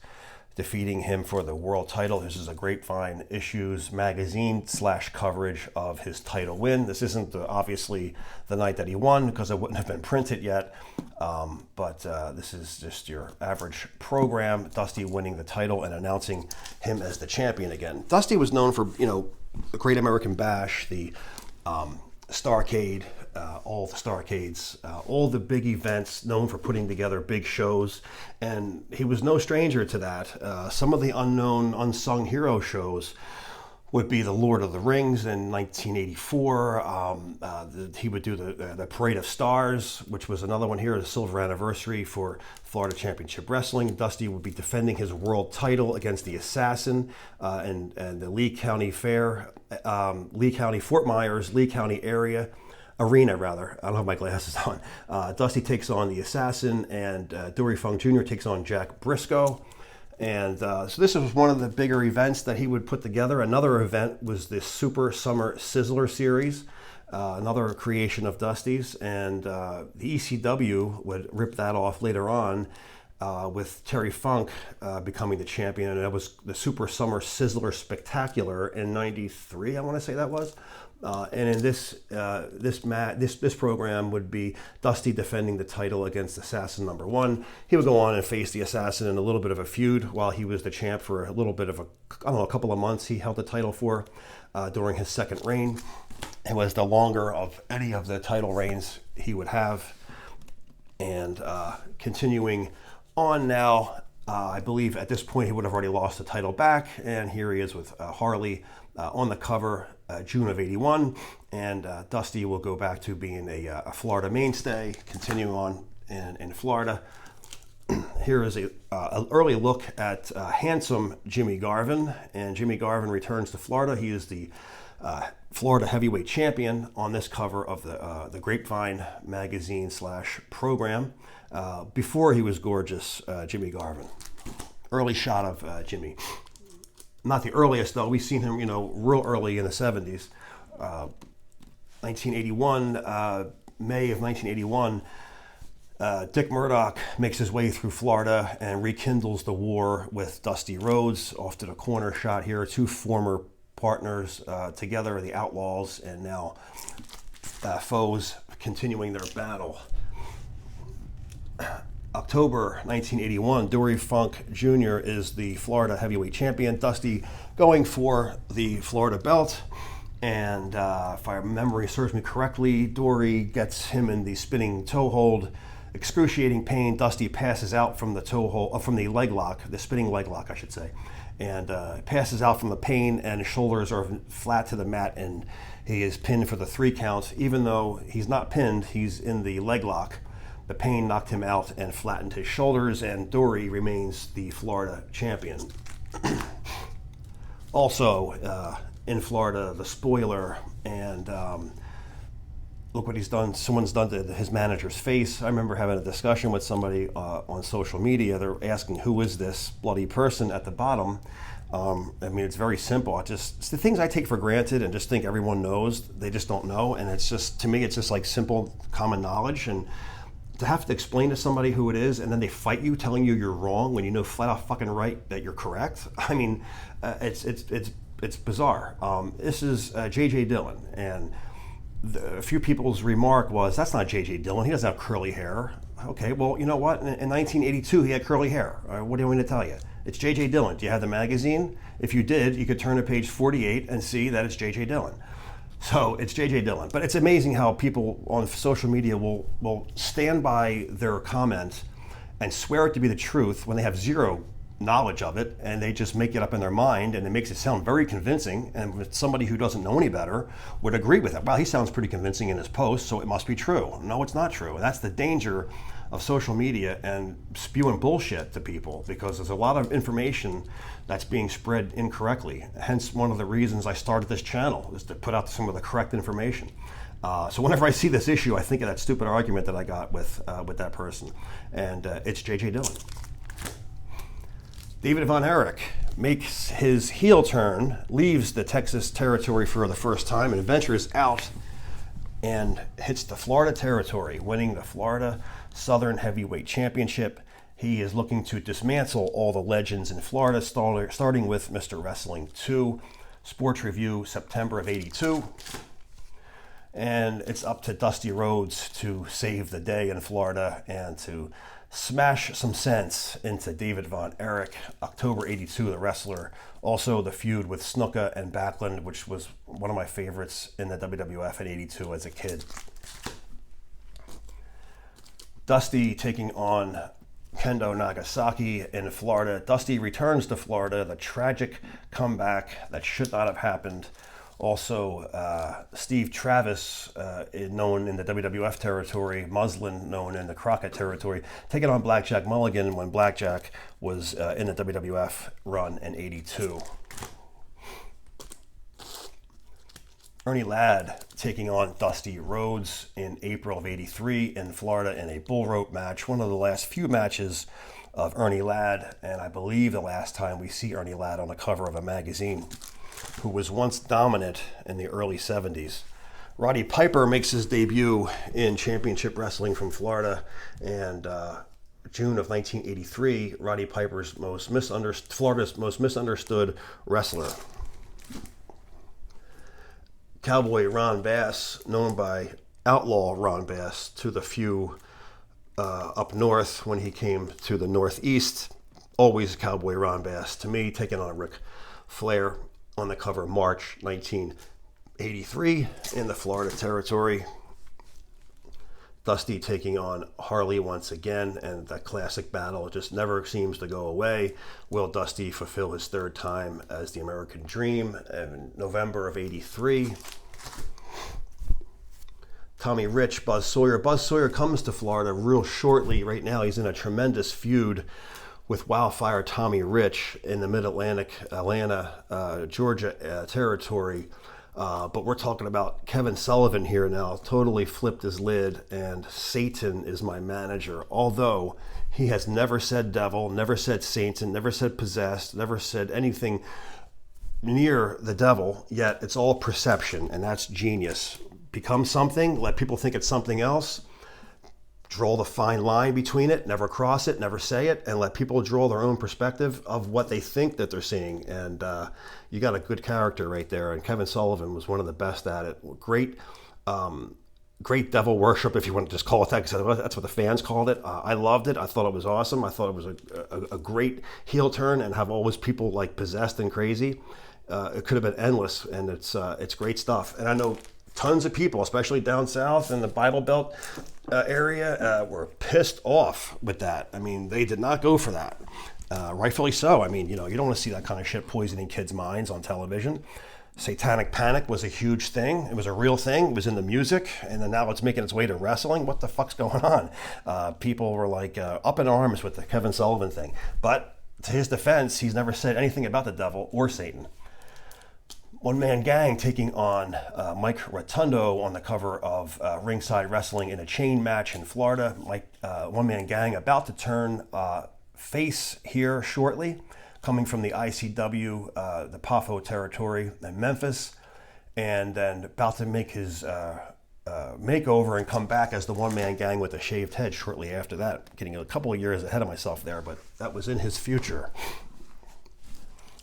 defeating him for the world title. This is a Grapevine Issues magazine / coverage of his title win. This isn't obviously the night that he won because it wouldn't have been printed yet, but this is just your average program. Dusty winning the title and announcing him as the champion again. Dusty was known for, the Great American Bash, the Starrcade, all the Starrcades, all the big events, known for putting together big shows, and he was no stranger to that. Some of the unsung hero shows would be the Lord of the Rings in 1984. He would do the Parade of Stars, which was another one here, the silver anniversary for Florida Championship Wrestling. Dusty would be defending his world title against the Assassin and the Lee County Fair, Lee County, Fort Myers, Lee County Arena, rather. I don't have my glasses on. Dusty takes on the Assassin, and Dory Funk Jr. takes on Jack Briscoe. And so this was one of the bigger events that he would put together. Another event was the Super Summer Sizzler Series, another creation of Dusty's. And the ECW would rip that off later on with Terry Funk becoming the champion. And that was the Super Summer Sizzler Spectacular in '93, I want to say that was. And in this program would be Dusty defending the title against Assassin number 1. He would go on and face the Assassin in a little bit of a feud while he was the champ for a little bit of a couple of months. He held the title for during his second reign. It was the longer of any of the title reigns he would have. And continuing on now, I believe at this point he would have already lost the title back, and here he is with Harley on the cover, June of '81, and Dusty will go back to being a Florida mainstay, continuing on in Florida. Here is an early look at handsome Jimmy Garvin, and Jimmy Garvin returns to Florida. He is the Florida heavyweight champion on this cover of the Grapevine magazine / program. Before he was gorgeous, Jimmy Garvin. Early shot of Jimmy. Not the earliest, though. We've seen him, real early in the 70s. 1981, May of 1981, Dick Murdoch makes his way through Florida and rekindles the war with Dusty Rhodes. Off to the corner shot here. Two former partners together, the Outlaws, and now foes continuing their battle. October 1981, Dory Funk Jr. is the Florida heavyweight champion. Dusty going for the Florida belt. And if my memory serves me correctly, Dory gets him in the spinning toe hold. Excruciating pain. Dusty passes out from the toe hold, from the leg lock, the spinning leg lock, I should say. And passes out from the pain, and his shoulders are flat to the mat, and he is pinned for the 3 count. Even though he's not pinned, he's in the leg lock. The pain knocked him out and flattened his shoulders, and Dory remains the Florida champion. Also, in Florida, the spoiler, and look what he's done. Someone's done to his manager's face. I remember having a discussion with somebody on social media. They're asking, who is this bloody person at the bottom? It's very simple. It's the things I take for granted and just think everyone knows. They just don't know, and it's just, to me, it's just like simple common knowledge. And to have to explain to somebody who it is, and then they fight you, telling you you're wrong when you know flat out fucking right that you're correct. It's bizarre. This is J.J. Dillon, and a few people's remark was, that's not J.J. Dillon. He doesn't have curly hair. Okay, well, you know what? In 1982, he had curly hair. What do you want me to tell you? It's J.J. Dillon. Do you have the magazine? If you did, you could turn to page 48 and see that it's J.J. Dillon. So it's J.J. Dillon. But it's amazing how people on social media will stand by their comment and swear it to be the truth when they have zero knowledge of it, and they just make it up in their mind, and it makes it sound very convincing. And somebody who doesn't know any better would agree with it. Well, he sounds pretty convincing in his post, so it must be true. No, it's not true. And that's the danger of social media and spewing bullshit to people, because there's a lot of information that's being spread incorrectly. Hence, one of the reasons I started this channel is to put out some of the correct information. So whenever I see this issue, I think of that stupid argument that I got with that person, and it's J.J. Dillon. David Von Erich makes his heel turn, leaves the Texas territory for the first time, and ventures out and hits the Florida territory, winning the Florida Southern Heavyweight Championship. He is looking to dismantle all the legends in Florida, starting with Mr. Wrestling 2, Sports Review, September of '82. And it's up to Dusty Rhodes to save the day in Florida and to smash some sense into David Von Erich, October '82, the wrestler. Also the feud with Snuka and Backlund, which was one of my favorites in the WWF in '82 as a kid. Dusty taking on Kendo Nagasaki in Florida. Dusty returns to Florida, the tragic comeback that should not have happened. Also, Steve Travis, known in the WWF territory, Muslin, known in the Crockett territory, taking on Blackjack Mulligan when Blackjack was in the WWF run in '82. Ernie Ladd taking on Dusty Rhodes in April of '83 in Florida in a bull rope match. One of the last few matches of Ernie Ladd, and I believe the last time we see Ernie Ladd on the cover of a magazine, who was once dominant in the early '70s. Roddy Piper makes his debut in Championship Wrestling from Florida, and June of 1983, Roddy Piper's Florida's most misunderstood wrestler. Cowboy Ron Bass, known by Outlaw Ron Bass to the few up north when he came to the Northeast, always Cowboy Ron Bass to me, taking on Ric Flair on the cover March 1983 in the Florida territory. Dusty taking on Harley once again, and that classic battle just never seems to go away. Will Dusty fulfill his third time as the American Dream in November of '83? Tommy Rich, Buzz Sawyer. Buzz Sawyer comes to Florida real shortly. Right now he's in a tremendous feud with Wildfire Tommy Rich in the Mid-Atlantic, Atlanta, Georgia territory. But we're talking about Kevin Sullivan here now, totally flipped his lid, and Satan is my manager. Although he has never said devil, never said Satan, never said possessed, never said anything near the devil, yet it's all perception, and that's genius. Become something, let people think it's something else, draw the fine line between it, never cross it, never say it, and let people draw their own perspective of what they think that they're seeing. And you got a good character right there. And Kevin Sullivan was one of the best at it. Great devil worship, if you want to just call it that, because that's what the fans called it. I loved it. I thought it was awesome. I thought it was a great heel turn, and have always people like possessed and crazy. It could have been endless, and it's great stuff. And I know tons of people, especially down south in the Bible Belt area, were pissed off with that. I mean, they did not go for that. Rightfully so. I mean, you don't want to see that kind of shit poisoning kids' minds on television. Satanic Panic was a huge thing. It was a real thing. It was in the music, and then now it's making its way to wrestling. What the fuck's going on? People were like up in arms with the Kevin Sullivan thing. But to his defense, he's never said anything about the devil or Satan. One Man Gang taking on Mike Rotundo on the cover of Ringside Wrestling in a chain match in Florida. One Man Gang about to turn face here shortly, coming from the ICW, the PAFO territory in Memphis, and then about to make his makeover and come back as the One Man Gang with a shaved head shortly after that. Getting a couple of years ahead of myself there, but that was in his future.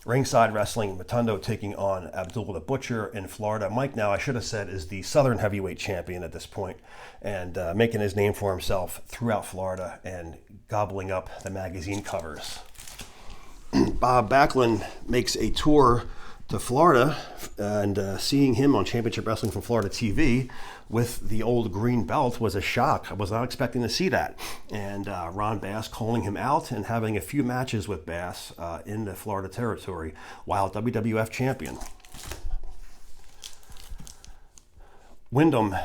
Ringside Wrestling, Rotundo taking on Abdul the Butcher in Florida. Mike now, I should have said, is the Southern Heavyweight Champion at this point, and making his name for himself throughout Florida and gobbling up the magazine covers. Bob Backlund makes a tour to Florida, and seeing him on Championship Wrestling from Florida TV with the old green belt was a shock. I was not expecting to see that. And Ron Bass calling him out and having a few matches with Bass in the Florida territory while WWF champion. Wyndham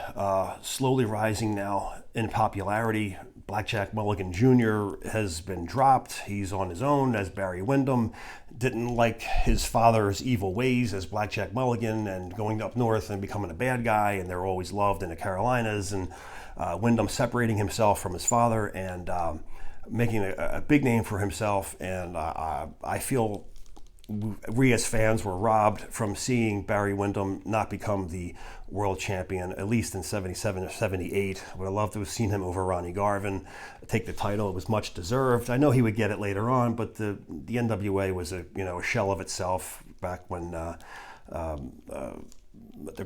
slowly rising now in popularity, Blackjack Mulligan Jr. has been dropped. He's on his own as Barry Windham. Didn't like his father's evil ways as Blackjack Mulligan and going up north and becoming a bad guy, and they're always loved in the Carolinas. And Windham separating himself from his father and making a big name for himself. And I feel we as fans were robbed from seeing Barry Windham not become the world champion, at least in 77 or 78. Would have loved to have seen him over Ronnie Garvin take the title. It was much deserved. I know he would get it later on, but the NWA was a shell of itself back when the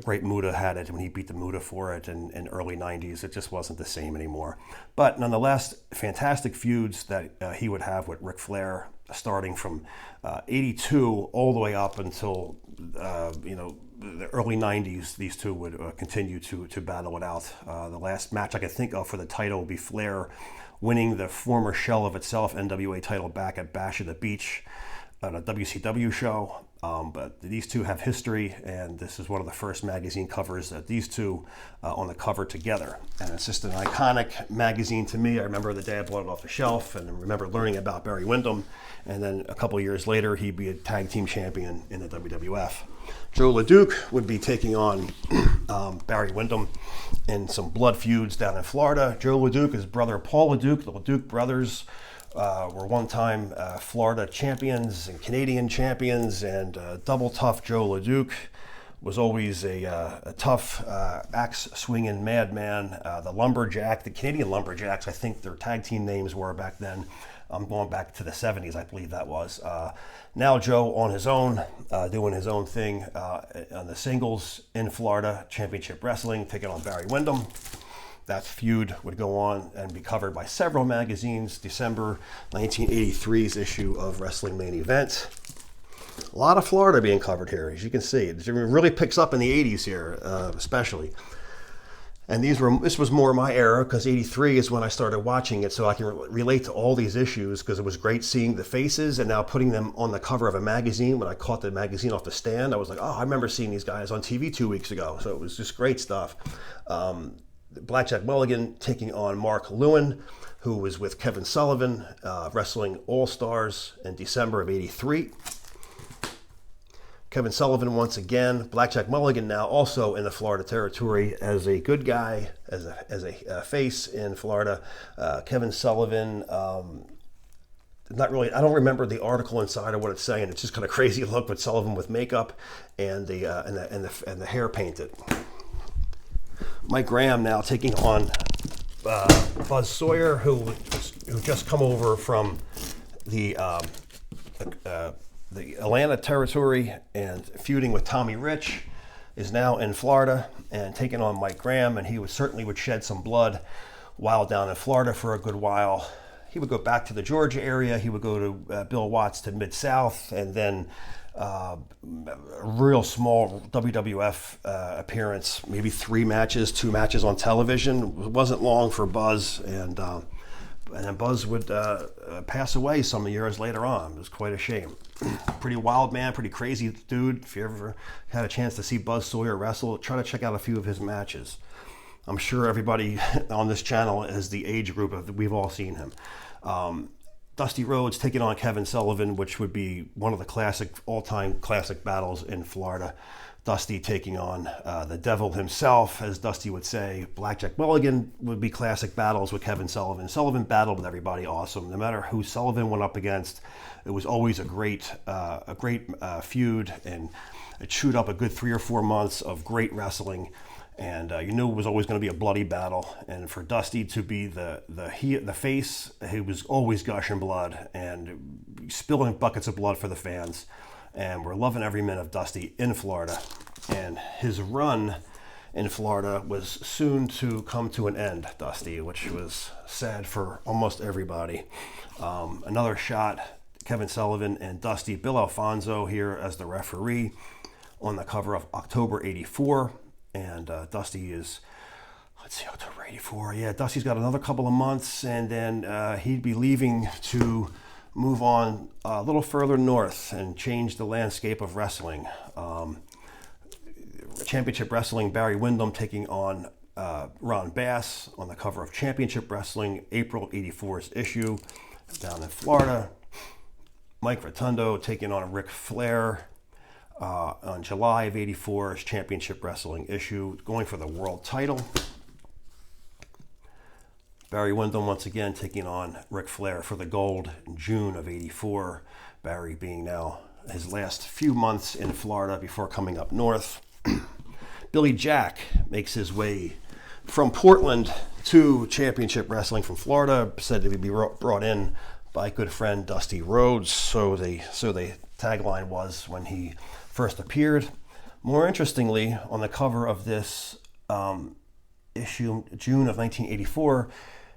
great Muta had it, when he beat the Muta for it in early 90s. It just wasn't the same anymore. But nonetheless, fantastic feuds that he would have with Ric Flair, starting from 82 all the way up until the early 90s. These two would continue to battle it out. The last match I can think of for the title would be Flair winning the former shell of itself NWA title back at Bash at the Beach on a WCW show. But these two have history, and this is one of the first magazine covers that these two on the cover together. And it's just an iconic magazine to me. I remember the day I bought it off the shelf, and I remember learning about Barry Windham. And then a couple of years later, he'd be a tag team champion in the WWF. Joe LeDuc would be taking on Barry Windham in some blood feuds down in Florida. Joe LeDuc, his brother Paul LeDuc, the LeDuc brothers, were one-time Florida champions and Canadian champions, and double tough Joe LeDuc was always a tough axe-swinging madman. The Lumberjack, the Canadian Lumberjacks, I think their tag team names were back then. I'm going back to the 70s, I believe that was. Now Joe on his own, doing his own thing on the singles in Florida, Championship Wrestling, taking on Barry Windham. That feud would go on and be covered by several magazines. December 1983's issue of Wrestling Main Event. A lot of Florida being covered here, as you can see. It really picks up in the 80s here, especially. And this was more my era, because 83 is when I started watching it, so I can relate to all these issues, because it was great seeing the faces and now putting them on the cover of a magazine. When I caught the magazine off the stand, I was like, oh, I remember seeing these guys on TV 2 weeks ago. So it was just great stuff. Blackjack Mulligan taking on Mark Lewin, who was with Kevin Sullivan, wrestling All-Stars in December of 83. Kevin Sullivan once again, Blackjack Mulligan now also in the Florida territory as a good guy, as a face in Florida. Kevin Sullivan, not really. I don't remember the article inside of what it's saying. It's just kind of crazy look with Sullivan with makeup and the hair painted. Mike Graham now taking on Buzz Sawyer, who just come over from the Atlanta territory and feuding with Tommy Rich, is now in Florida and taking on Mike Graham, and he certainly would shed some blood while down in Florida for a good while. He would go back to the Georgia area. He would go to Bill Watts to Mid-South, and then a real small WWF appearance, maybe 3 matches, 2 matches on television. It wasn't long for Buzz, and then Buzz would pass away some years later on. It was quite a shame. Pretty wild man, pretty crazy dude. If you ever had a chance to see Buzz Sawyer wrestle, try to check out a few of his matches. I'm sure everybody on this channel is the age group of we've all seen him. Dusty Rhodes taking on Kevin Sullivan, which would be one of the all-time classic battles in Florida. Dusty taking on the devil himself, as Dusty would say. Blackjack Mulligan would be classic battles with Kevin Sullivan. Sullivan battled with everybody awesome. No matter who Sullivan went up against, it was always a great feud, and it chewed up a good 3 or 4 months of great wrestling. And you knew it was always going to be a bloody battle. And for Dusty to be the face, he was always gushing blood and spilling buckets of blood for the fans. And we're loving every minute of Dusty in Florida. And his run in Florida was soon to come to an end, Dusty, which was sad for almost everybody. Another shot, Kevin Sullivan and Dusty. Bill Alfonso here as the referee on the cover of October 84. And Dusty is, October 84. Yeah, Dusty's got another couple of months, and then he'd be leaving to move on a little further north and change the landscape of wrestling. Championship Wrestling, Barry Windham taking on Ron Bass on the cover of Championship Wrestling, April '84's issue down in Florida. Mike Rotundo taking on Ric Flair on July of '84's Championship Wrestling issue, going for the world title. Barry Windham once again taking on Ric Flair for the gold in June of '84. Barry being now his last few months in Florida before coming up north. Billy Jack makes his way from Portland to Championship Wrestling from Florida, said to be brought in by good friend Dusty Rhodes. So the tagline was when he first appeared. More interestingly, on the cover of this issue, June of 1984,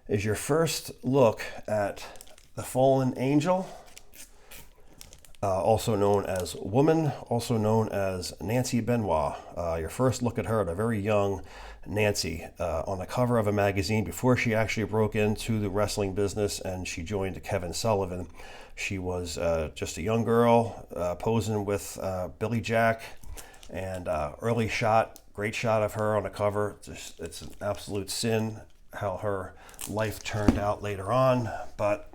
is your first look at the Fallen Angel, also known as Woman, also known as Nancy Benoit. Your first look at her, at a very young Nancy, on the cover of a magazine before she actually broke into the wrestling business and she joined Kevin Sullivan. She was just a young girl posing with Billy Jack, and early shot, great shot of her on the cover. It's an absolute sin how her life turned out later on, but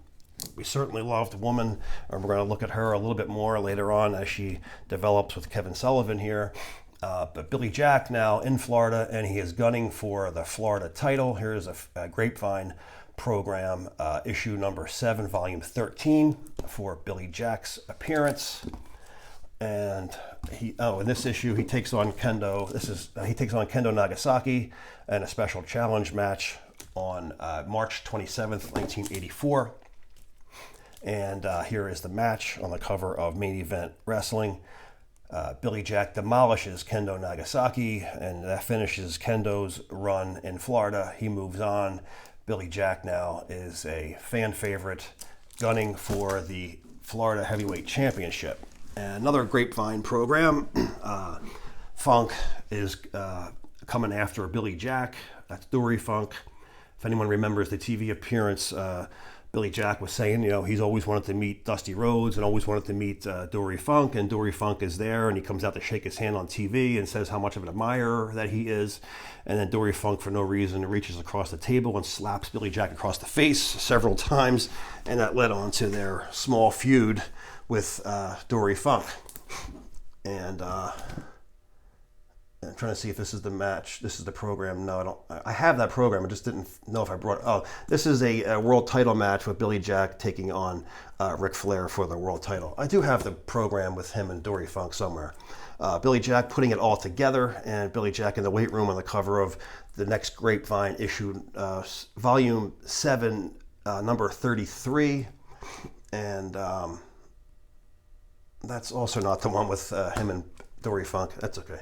we certainly loved Woman, and we're going to look at her a little bit more later on as she develops with Kevin Sullivan here. But Billy Jack now in Florida, and he is gunning for the Florida title. Here's a Grapevine program, issue number 7, volume 13, for Billy Jack's appearance. And in this issue he takes on Kendo. He takes on Kendo Nagasaki in a special challenge match on March 27th, 1984. And here is the match on the cover of Main Event Wrestling. Billy Jack demolishes Kendo Nagasaki, and that finishes Kendo's run in Florida. He moves on. Billy Jack now is a fan favorite, gunning for the Florida Heavyweight Championship. And another Grapevine program, Funk is coming after Billy Jack. That's Dory Funk. If anyone remembers the TV appearance, Billy Jack was saying, he's always wanted to meet Dusty Rhodes and always wanted to meet Dory Funk, and Dory Funk is there, and he comes out to shake his hand on TV and says how much of an admirer that he is. And then Dory Funk, for no reason, reaches across the table and slaps Billy Jack across the face several times, and that led on to their small feud with Dory Funk. And I'm trying to see if this is the match. This is the program. No, I don't. I have that program. I just didn't know if I brought it. Oh, this is a world title match with Billy Jack taking on Ric Flair for the world title. I do have the program with him and Dory Funk somewhere. Billy Jack putting it all together, and Billy Jack in the weight room on the cover of the next Grapevine issue, volume 7, number 33. And that's also not the one with him and Dory Funk. That's okay.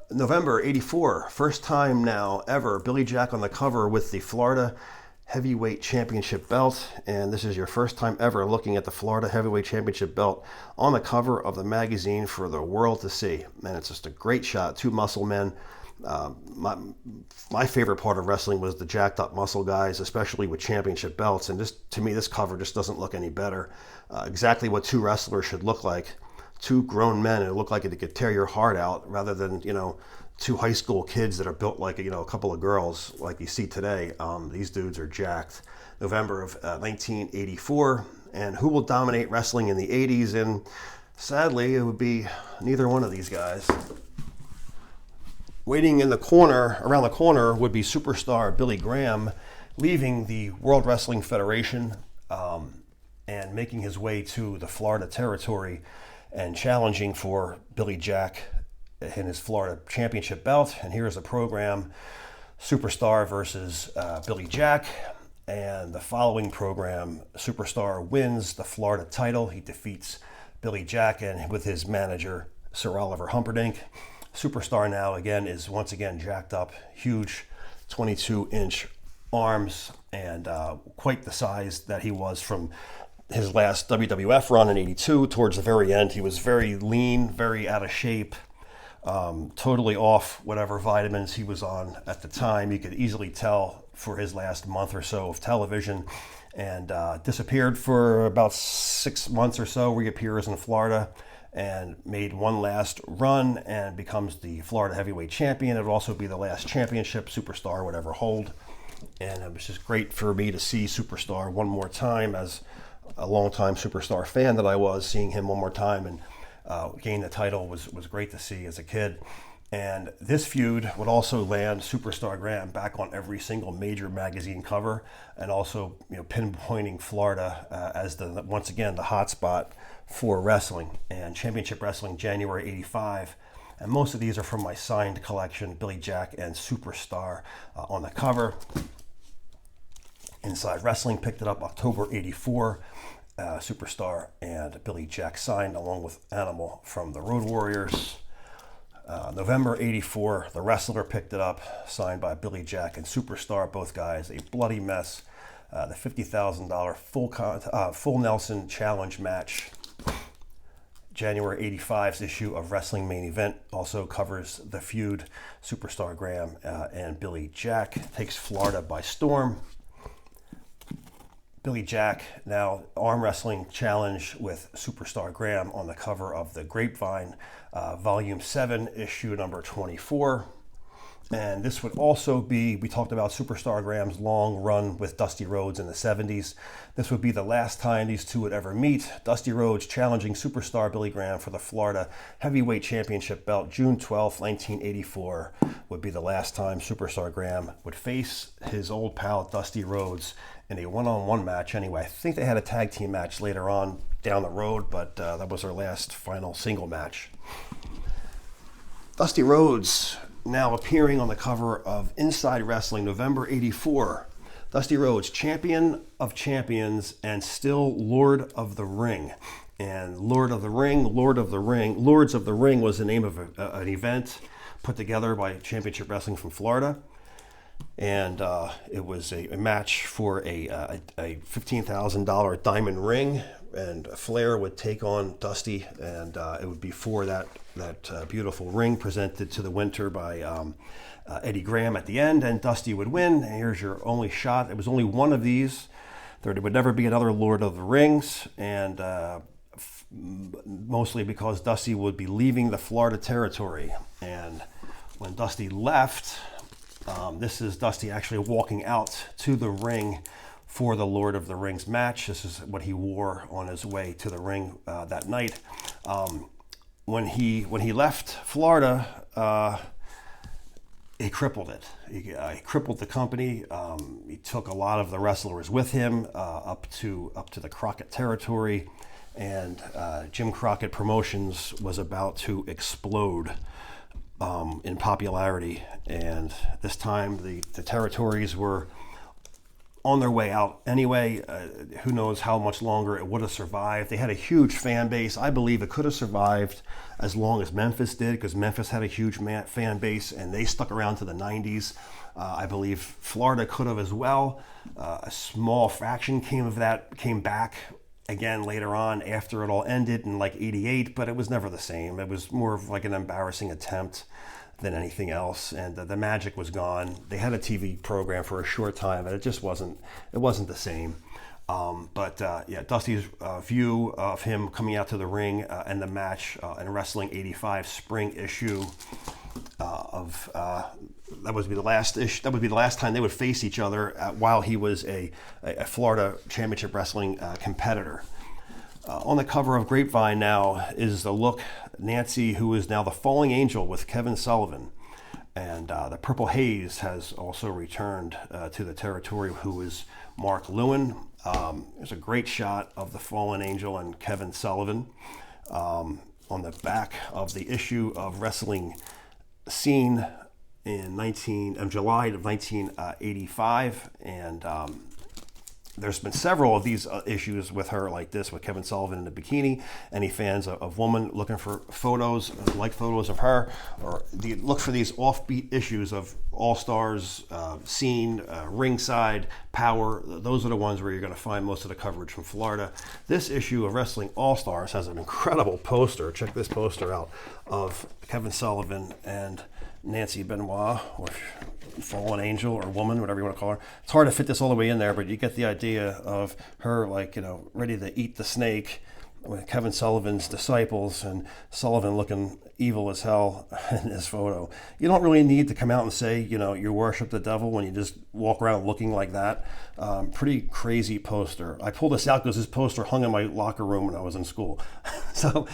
November '84, first time now ever, Billy Jack on the cover with the Florida Heavyweight Championship belt. And this is your first time ever looking at the Florida Heavyweight Championship belt on the cover of the magazine for the world to see. Man, it's just a great shot. Two muscle men. My favorite part of wrestling was the jacked up muscle guys, especially with championship belts. And just to me, this cover just doesn't look any better. Exactly what two wrestlers should look like. Two grown men, and it looked like it could tear your heart out, rather than two high school kids that are built like a couple of girls like you see today. These dudes are jacked. November of 1984, and who will dominate wrestling in the 80s? And sadly, it would be neither one of these guys. Waiting in the corner, around the corner, would be superstar Billy Graham, leaving the World Wrestling Federation and making his way to the Florida territory and challenging for Billy Jack in his Florida Championship belt. And here's a program, Superstar versus Billy Jack. And the following program, Superstar wins the Florida title. He defeats Billy Jack and with his manager, Sir Oliver Humperdinck. Superstar now again is once again jacked up, huge 22-inch arms, and quite the size that he was from his last WWF run in '82. Towards the very end, he was very lean, very out of shape, totally off whatever vitamins he was on at the time. You could easily tell for his last month or so of television. and disappeared for about 6 months or so, reappears in Florida and made one last run and becomes the Florida heavyweight champion. It would also be the last championship Superstar would ever hold. And it was just great for me to see Superstar one more time, as a longtime Superstar fan that I was. Seeing him one more time and gain the title was great to see as a kid. And this feud would also land Superstar Graham back on every single major magazine cover, and also, you know, pinpointing Florida as once again the hot spot for wrestling. And Championship Wrestling, January '85. And most of these are from my signed collection, Billy Jack and Superstar on the cover. Inside Wrestling picked it up October '84. Superstar and Billy Jack signed, along with Animal from the Road Warriors. November '84, The Wrestler picked it up, signed by Billy Jack and Superstar, both guys. A bloody mess. The $50,000 full Nelson challenge match. January '85's issue of Wrestling Main Event also covers the feud. Superstar Graham and Billy Jack takes Florida by storm. Billy Jack, now arm wrestling challenge with Superstar Graham on the cover of the Grapevine, Volume 7, issue number 24. And this would also be, we talked about Superstar Graham's long run with Dusty Rhodes in the 70s. This would be the last time these two would ever meet. Dusty Rhodes challenging Superstar Billy Graham for the Florida Heavyweight Championship belt. June 12, 1984 would be the last time Superstar Graham would face his old pal Dusty Rhodes in a one-on-one match. Anyway, I think they had a tag team match later on down the road, but that was their last final single match. Dusty Rhodes now appearing on the cover of Inside Wrestling, November '84. Dusty Rhodes, champion of champions and still Lord of the Ring. And Lords of the Ring was the name of an event put together by Championship Wrestling from Florida. And it was a match for a $15,000 diamond ring, and Flair would take on Dusty, and it would be for that beautiful ring presented to the winner by Eddie Graham at the end, and Dusty would win. And here's your only shot. It was only one of these. There would never be another Lord of the Rings, and mostly because Dusty would be leaving the Florida territory. And when Dusty left, this is Dusty actually walking out to the ring for the Lord of the Rings match. This is what he wore on his way to the ring that night. When he left Florida, he crippled it. He crippled the company. He took a lot of the wrestlers with him up to the Crockett territory, and Jim Crockett Promotions was about to explode in popularity. And this time the territories were on their way out anyway. Who knows how much longer it would have survived. They had a huge fan base. I believe it could have survived as long as Memphis did, because Memphis had a huge fan base and they stuck around to the 90s. I believe Florida could have as well. A small fraction came back again later on after it all ended in like '88, but it was never the same. It was more of like an embarrassing attempt than anything else, and the magic was gone. They had a TV program for a short time, but it just wasn't the same. But Dusty's view of him coming out to the ring and the match in Wrestling '85 spring issue that would be the last issue. That would be the last time they would face each other while he was a Florida Championship Wrestling competitor. On the cover of Grapevine now is the look Nancy, who is now the Falling Angel with Kevin Sullivan. And the Purple Haze has also returned to the territory, who is Mark Lewin. There's a great shot of the Fallen Angel and Kevin Sullivan on the back of the issue of Wrestling Scene in July of 1985. And there's been several of these issues with her like this, with Kevin Sullivan in a bikini. Any fans of woman looking for photos, like photos of her, or look for these offbeat issues of All Stars, Scene, Ringside, Power. Those are the ones where you're going to find most of the coverage from Florida. This issue of Wrestling All Stars has an incredible poster. Check this poster out of Kevin Sullivan and Nancy Benoit, or Fallen Angel, or Woman, whatever you want to call her. It's hard to fit this all the way in there, but you get the idea of her, like, ready to eat the snake with Kevin Sullivan's disciples, and Sullivan looking evil as hell in this photo. You don't really need to come out and say, you worship the devil when you just walk around looking like that. Pretty crazy poster. I pulled this out because this poster hung in my locker room when I was in school. So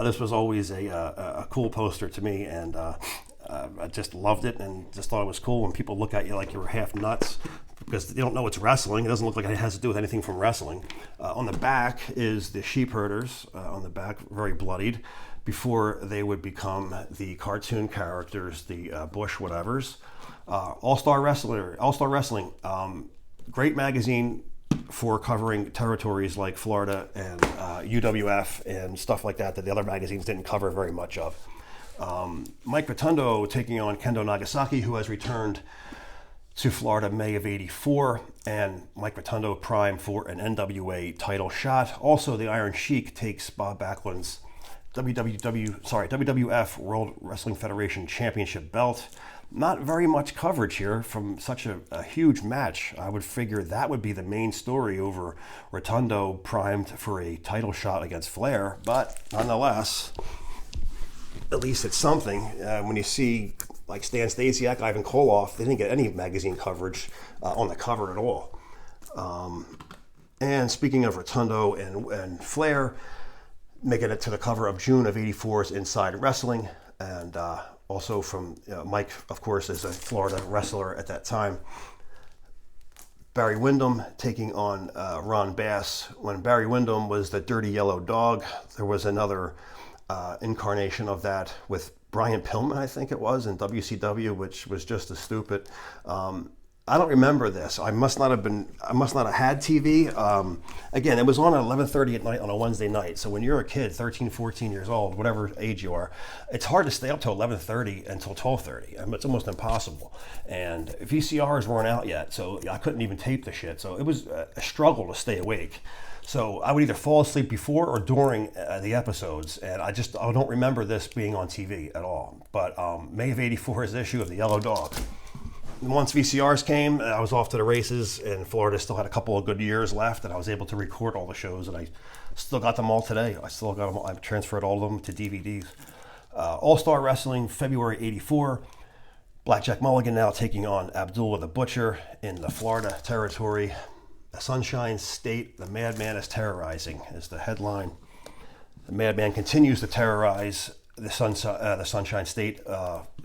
this was always a cool poster to me, and I just loved it and just thought it was cool when people look at you like you were half nuts because they don't know it's wrestling. It doesn't look like it has to do with anything from wrestling. On the back is the sheep herders, on the back, very bloodied, before they would become the cartoon characters, the Bush whatevers. All-Star Wrestling, great magazine for covering territories like Florida and UWF and stuff like that the other magazines didn't cover very much of. Mike Rotundo taking on Kendo Nagasaki, who has returned to Florida May of '84, and Mike Rotundo primed for an NWA title shot. Also, the Iron Sheik takes Bob Backlund's WWF World Wrestling Federation Championship belt. Not very much coverage here from such a huge match. I would figure that would be the main story over Rotundo primed for a title shot against Flair, but nonetheless, at least it's something. When you see like Stan Stasiak, Ivan Koloff, they didn't get any magazine coverage on the cover at all. And speaking of Rotundo and Flair, making it to the cover of June of '84's Inside Wrestling, and also from Mike, of course, is a Florida wrestler at that time. Barry Windham taking on Ron Bass. When Barry Windham was the Dirty Yellow Dog, there was another incarnation of that with Brian Pillman, I think it was, in WCW, which was just as stupid. I don't remember this. I must not have had TV. Again, it was on at 11:30 at night on a Wednesday night. So when you're a kid, 13, 14 years old, whatever age you are, it's hard to stay up till 11:30 until 12:30. I mean, it's almost impossible. And VCRs weren't out yet, so I couldn't even tape the shit. So it was a struggle to stay awake. So I would either fall asleep before or during the episodes, and I don't remember this being on TV at all. But May of '84's issue of the Yellow Dog. Once VCRs came, I was off to the races, and Florida still had a couple of good years left, and I was able to record all the shows, and I still got them all today. I still got them all. I've transferred all of them to DVDs. All-Star Wrestling, February '84. Blackjack Mulligan now taking on Abdullah the Butcher in the Florida territory. The Sunshine State, the Madman is terrorizing, is the headline. The Madman continues to terrorize the Sunshine State,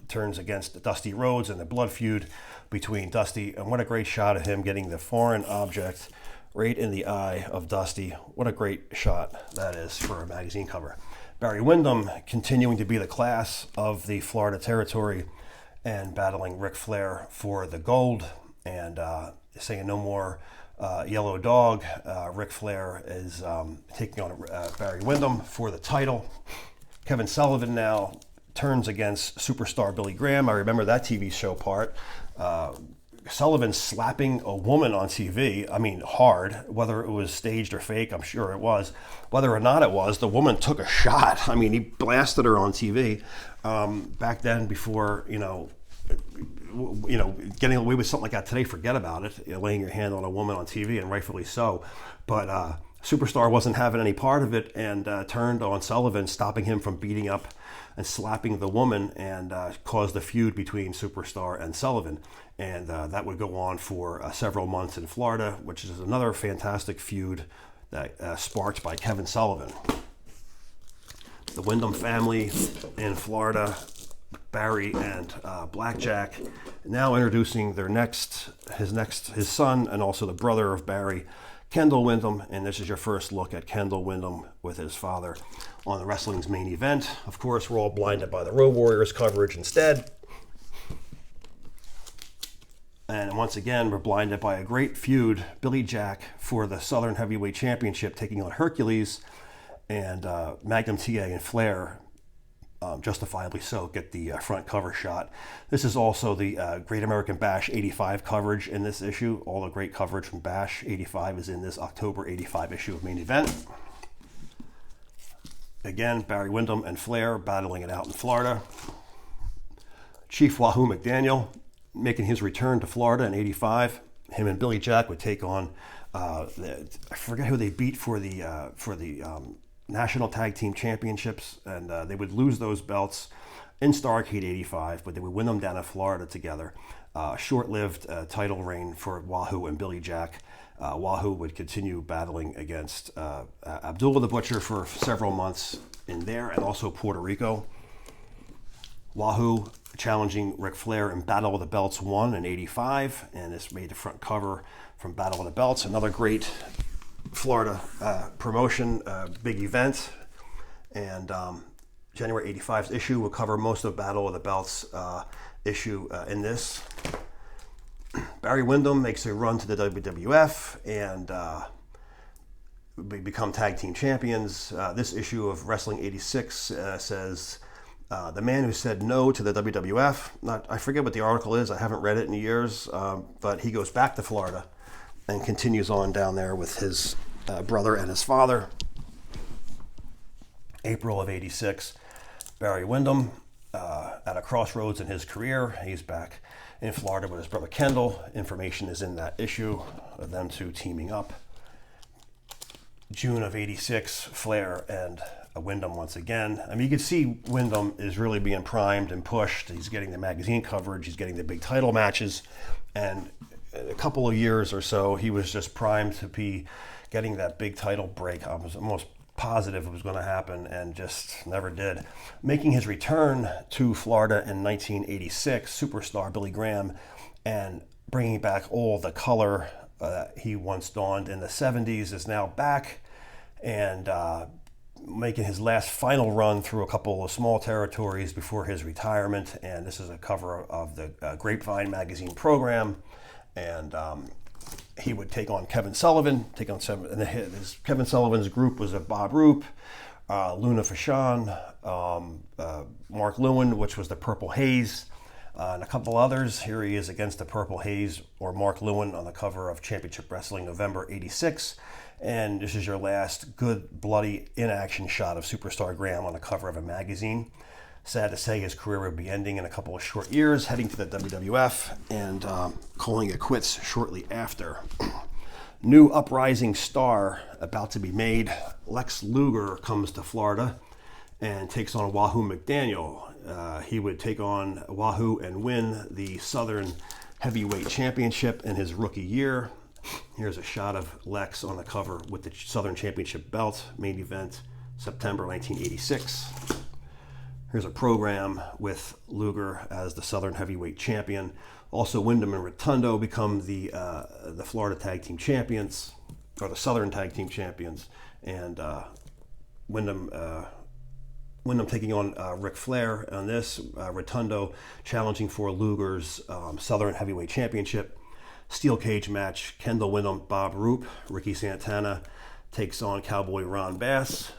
turns against Dusty Rhodes in the blood feud between Dusty, and what a great shot of him getting the foreign object right in the eye of Dusty. What a great shot that is for a magazine cover. Barry Windham continuing to be the class of the Florida territory and battling Ric Flair for the gold, and saying no more Yellow Dog. Ric Flair is taking on Barry Windham for the title. Kevin Sullivan now turns against superstar Billy Graham. I remember that TV show part. Sullivan slapping a woman on TV, I mean hard, whether it was staged or fake, I'm sure it was. Whether or not it was, the woman took a shot. I mean, he blasted her on TV. Back then, before, getting away with something like that today, forget about it. Laying your hand on a woman on TV, and rightfully so. But Superstar wasn't having any part of it, and turned on Sullivan, stopping him from beating up and slapping the woman, and caused a feud between Superstar and Sullivan. And that would go on for several months in Florida, which is another fantastic feud that sparked by Kevin Sullivan. The Windham family in Florida, Barry and Blackjack, now introducing his son, and also the brother of Barry, Kendall Windham, and this is your first look at Kendall Windham with his father on the wrestling's main event. Of course, we're all blinded by the Road Warriors coverage instead. And once again, we're blinded by a great feud, Billy Jack for the Southern Heavyweight Championship, taking on Hercules, and Magnum TA and Flair, justifiably so, get the front cover shot. This is also the Great American Bash 85 coverage in this issue. All the great coverage from Bash 85 is in this October 85 issue of Main Event. Again, Barry Windham and Flair battling it out in Florida. Chief Wahoo McDaniel making his return to Florida in '85. Him and Billy Jack would take on I forget who they beat for the National Tag Team Championships, and they would lose those belts in Starrcade '85, but they would win them down in Florida together. Short-lived title reign for Wahoo and Billy Jack. Wahoo would continue battling against Abdullah the Butcher for several months in there, and also Puerto Rico. Wahoo challenging Ric Flair in Battle of the Belts 1 in '85, and this made the front cover from Battle of the Belts. Another great Florida promotion, big event. And January '85's issue will cover most of Battle of the Belts issue in this. Barry Windham makes a run to the WWF and become tag team champions. This issue of Wrestling '86 says, the man who said no to the WWF, I forget what the article is, I haven't read it in years, but he goes back to Florida and continues on down there with his brother and his father. April of '86, Barry Windham, at a crossroads in his career. He's back in Florida with his brother Kendall. Information is in that issue of them two teaming up. June of '86, Flair and Windham once again. I mean, you can see Windham is really being primed and pushed. He's getting the magazine coverage. He's getting the big title matches. And in a couple of years or so, he was just primed to be getting that big title break. I was almost positive it was going to happen and just never did. Making his return to Florida in 1986, superstar Billy Graham, and bringing back all the color he once donned in the 70s is now back, and making his last final run through a couple of small territories before his retirement. And this is a cover of the Grapevine magazine program, and he would take on Kevin Sullivan, Kevin Sullivan's group was Bob Roop, Luna Vachon, Mark Lewin, which was the Purple Haze, and a couple others. Here he is against the Purple Haze, or Mark Lewin, on the cover of Championship Wrestling November '86. And this is your last good, bloody, in-action shot of Superstar Graham on the cover of a magazine. Sad to say his career would be ending in a couple of short years, heading to the WWF, and calling it quits shortly after. New uprising star about to be made. Lex Luger comes to Florida and takes on Wahoo McDaniel. He would take on Wahoo and win the Southern Heavyweight Championship in his rookie year. Here's a shot of Lex on the cover with the Southern Championship belt, main event, September 1986. Here's a program with Luger as the Southern Heavyweight Champion. Also, Windham and Rotundo become the Florida Tag Team Champions, or the Southern Tag Team Champions, and Windham taking on Ric Flair on this. Rotundo challenging for Luger's Southern Heavyweight Championship. Steel cage match, Kendall Windham, Bob Roop. Ricky Santana takes on Cowboy Ron Bass.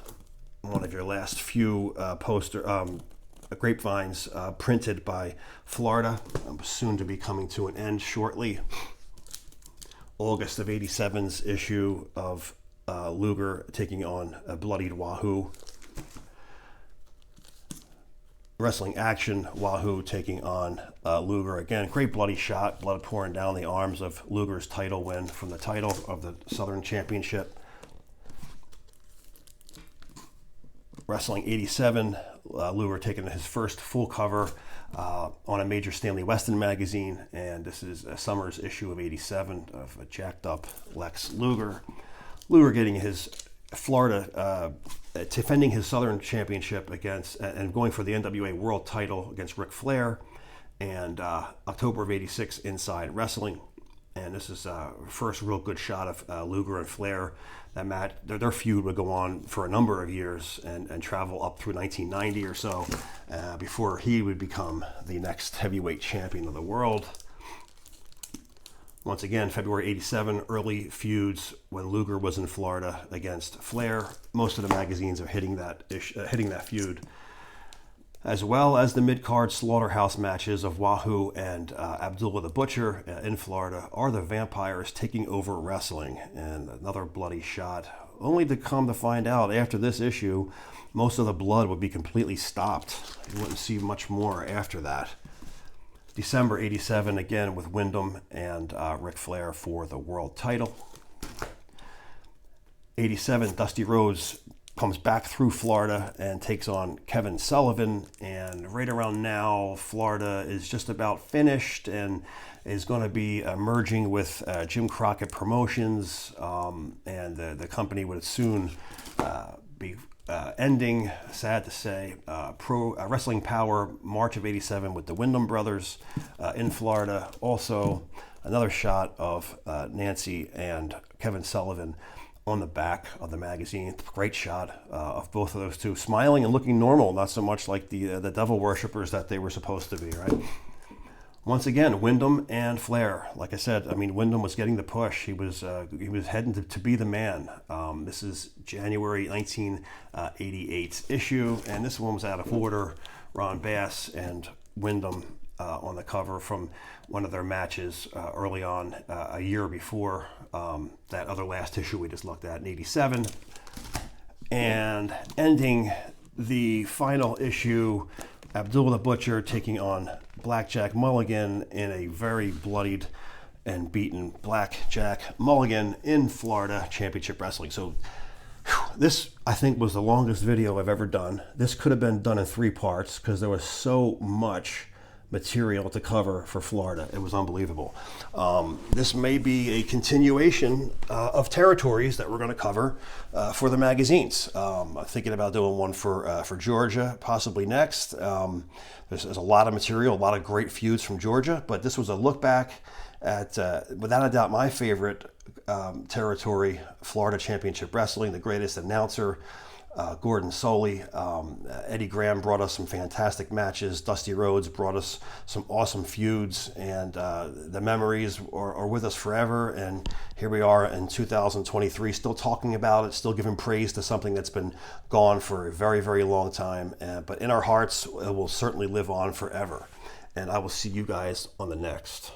One of your last few grapevines printed by Florida, soon to be coming to an end shortly. August of '87's issue of Luger taking on Bloodied Wahoo. Wrestling Action, Wahoo taking on Luger. Again, great bloody shot, blood pouring down the arms of Luger's title win from the title of the Southern Championship. Wrestling '87, Luger taking his first full cover on a major Stanley Weston magazine, and this is a summer's issue of '87 of a jacked up Lex Luger. Luger getting his Florida, defending his Southern Championship against, and going for the NWA World title against Ric Flair, and October of '86 Inside Wrestling. And this is first real good shot of Luger and Flair. That match, their feud would go on for a number of years and travel up through 1990 or so before he would become the next heavyweight champion of the world. Once again, February '87, early feuds when Luger was in Florida against Flair. Most of the magazines are hitting that feud, as well as the mid-card slaughterhouse matches of Wahoo and Abdullah the Butcher in Florida. Are the Vampires taking over wrestling? And another bloody shot, only to come to find out after this issue, most of the blood would be completely stopped. You wouldn't see much more after that. December 87, again with Wyndham and Ric Flair for the world title. 87, Dusty Rhodes comes back through Florida and takes on Kevin Sullivan. And right around now, Florida is just about finished and is going to be merging with Jim Crockett Promotions, and the company would soon be ending, sad to say. Pro Wrestling Power, March of 87 with the Wyndham brothers in Florida. Also, another shot of Nancy and Kevin Sullivan on the back of the magazine. Great shot of both of those two smiling and looking normal, not so much like the devil worshippers that they were supposed to be, right? Once again, Wyndham and Flair. Like I said, I mean, Wyndham was getting the push. He was heading to be the man. This is January 1988 issue, and this one was out of order. Ron Bass and Wyndham on the cover from one of their matches early on, a year before that other last issue we just looked at in 87. And ending the final issue, Abdullah the Butcher taking on Blackjack Mulligan in a very bloodied and beaten Blackjack Mulligan in Florida Championship Wrestling. So this, I think, was the longest video I've ever done. This could have been done in 3 parts because there was so much material to cover for Florida. It was unbelievable. This may be a continuation of territories that we're going to cover for the magazines. I'm thinking about doing one for Georgia, possibly next. There's a lot of material, a lot of great feuds from Georgia, but this was a look back at, without a doubt, my favorite territory, Florida Championship Wrestling, the greatest announcer, Gordon Soley. Eddie Graham brought us some fantastic matches. Dusty Rhodes brought us some awesome feuds, and the memories are with us forever. And here we are in 2023, still talking about it, still giving praise to something that's been gone for a very, very long time. But in our hearts, it will certainly live on forever. And I will see you guys on the next.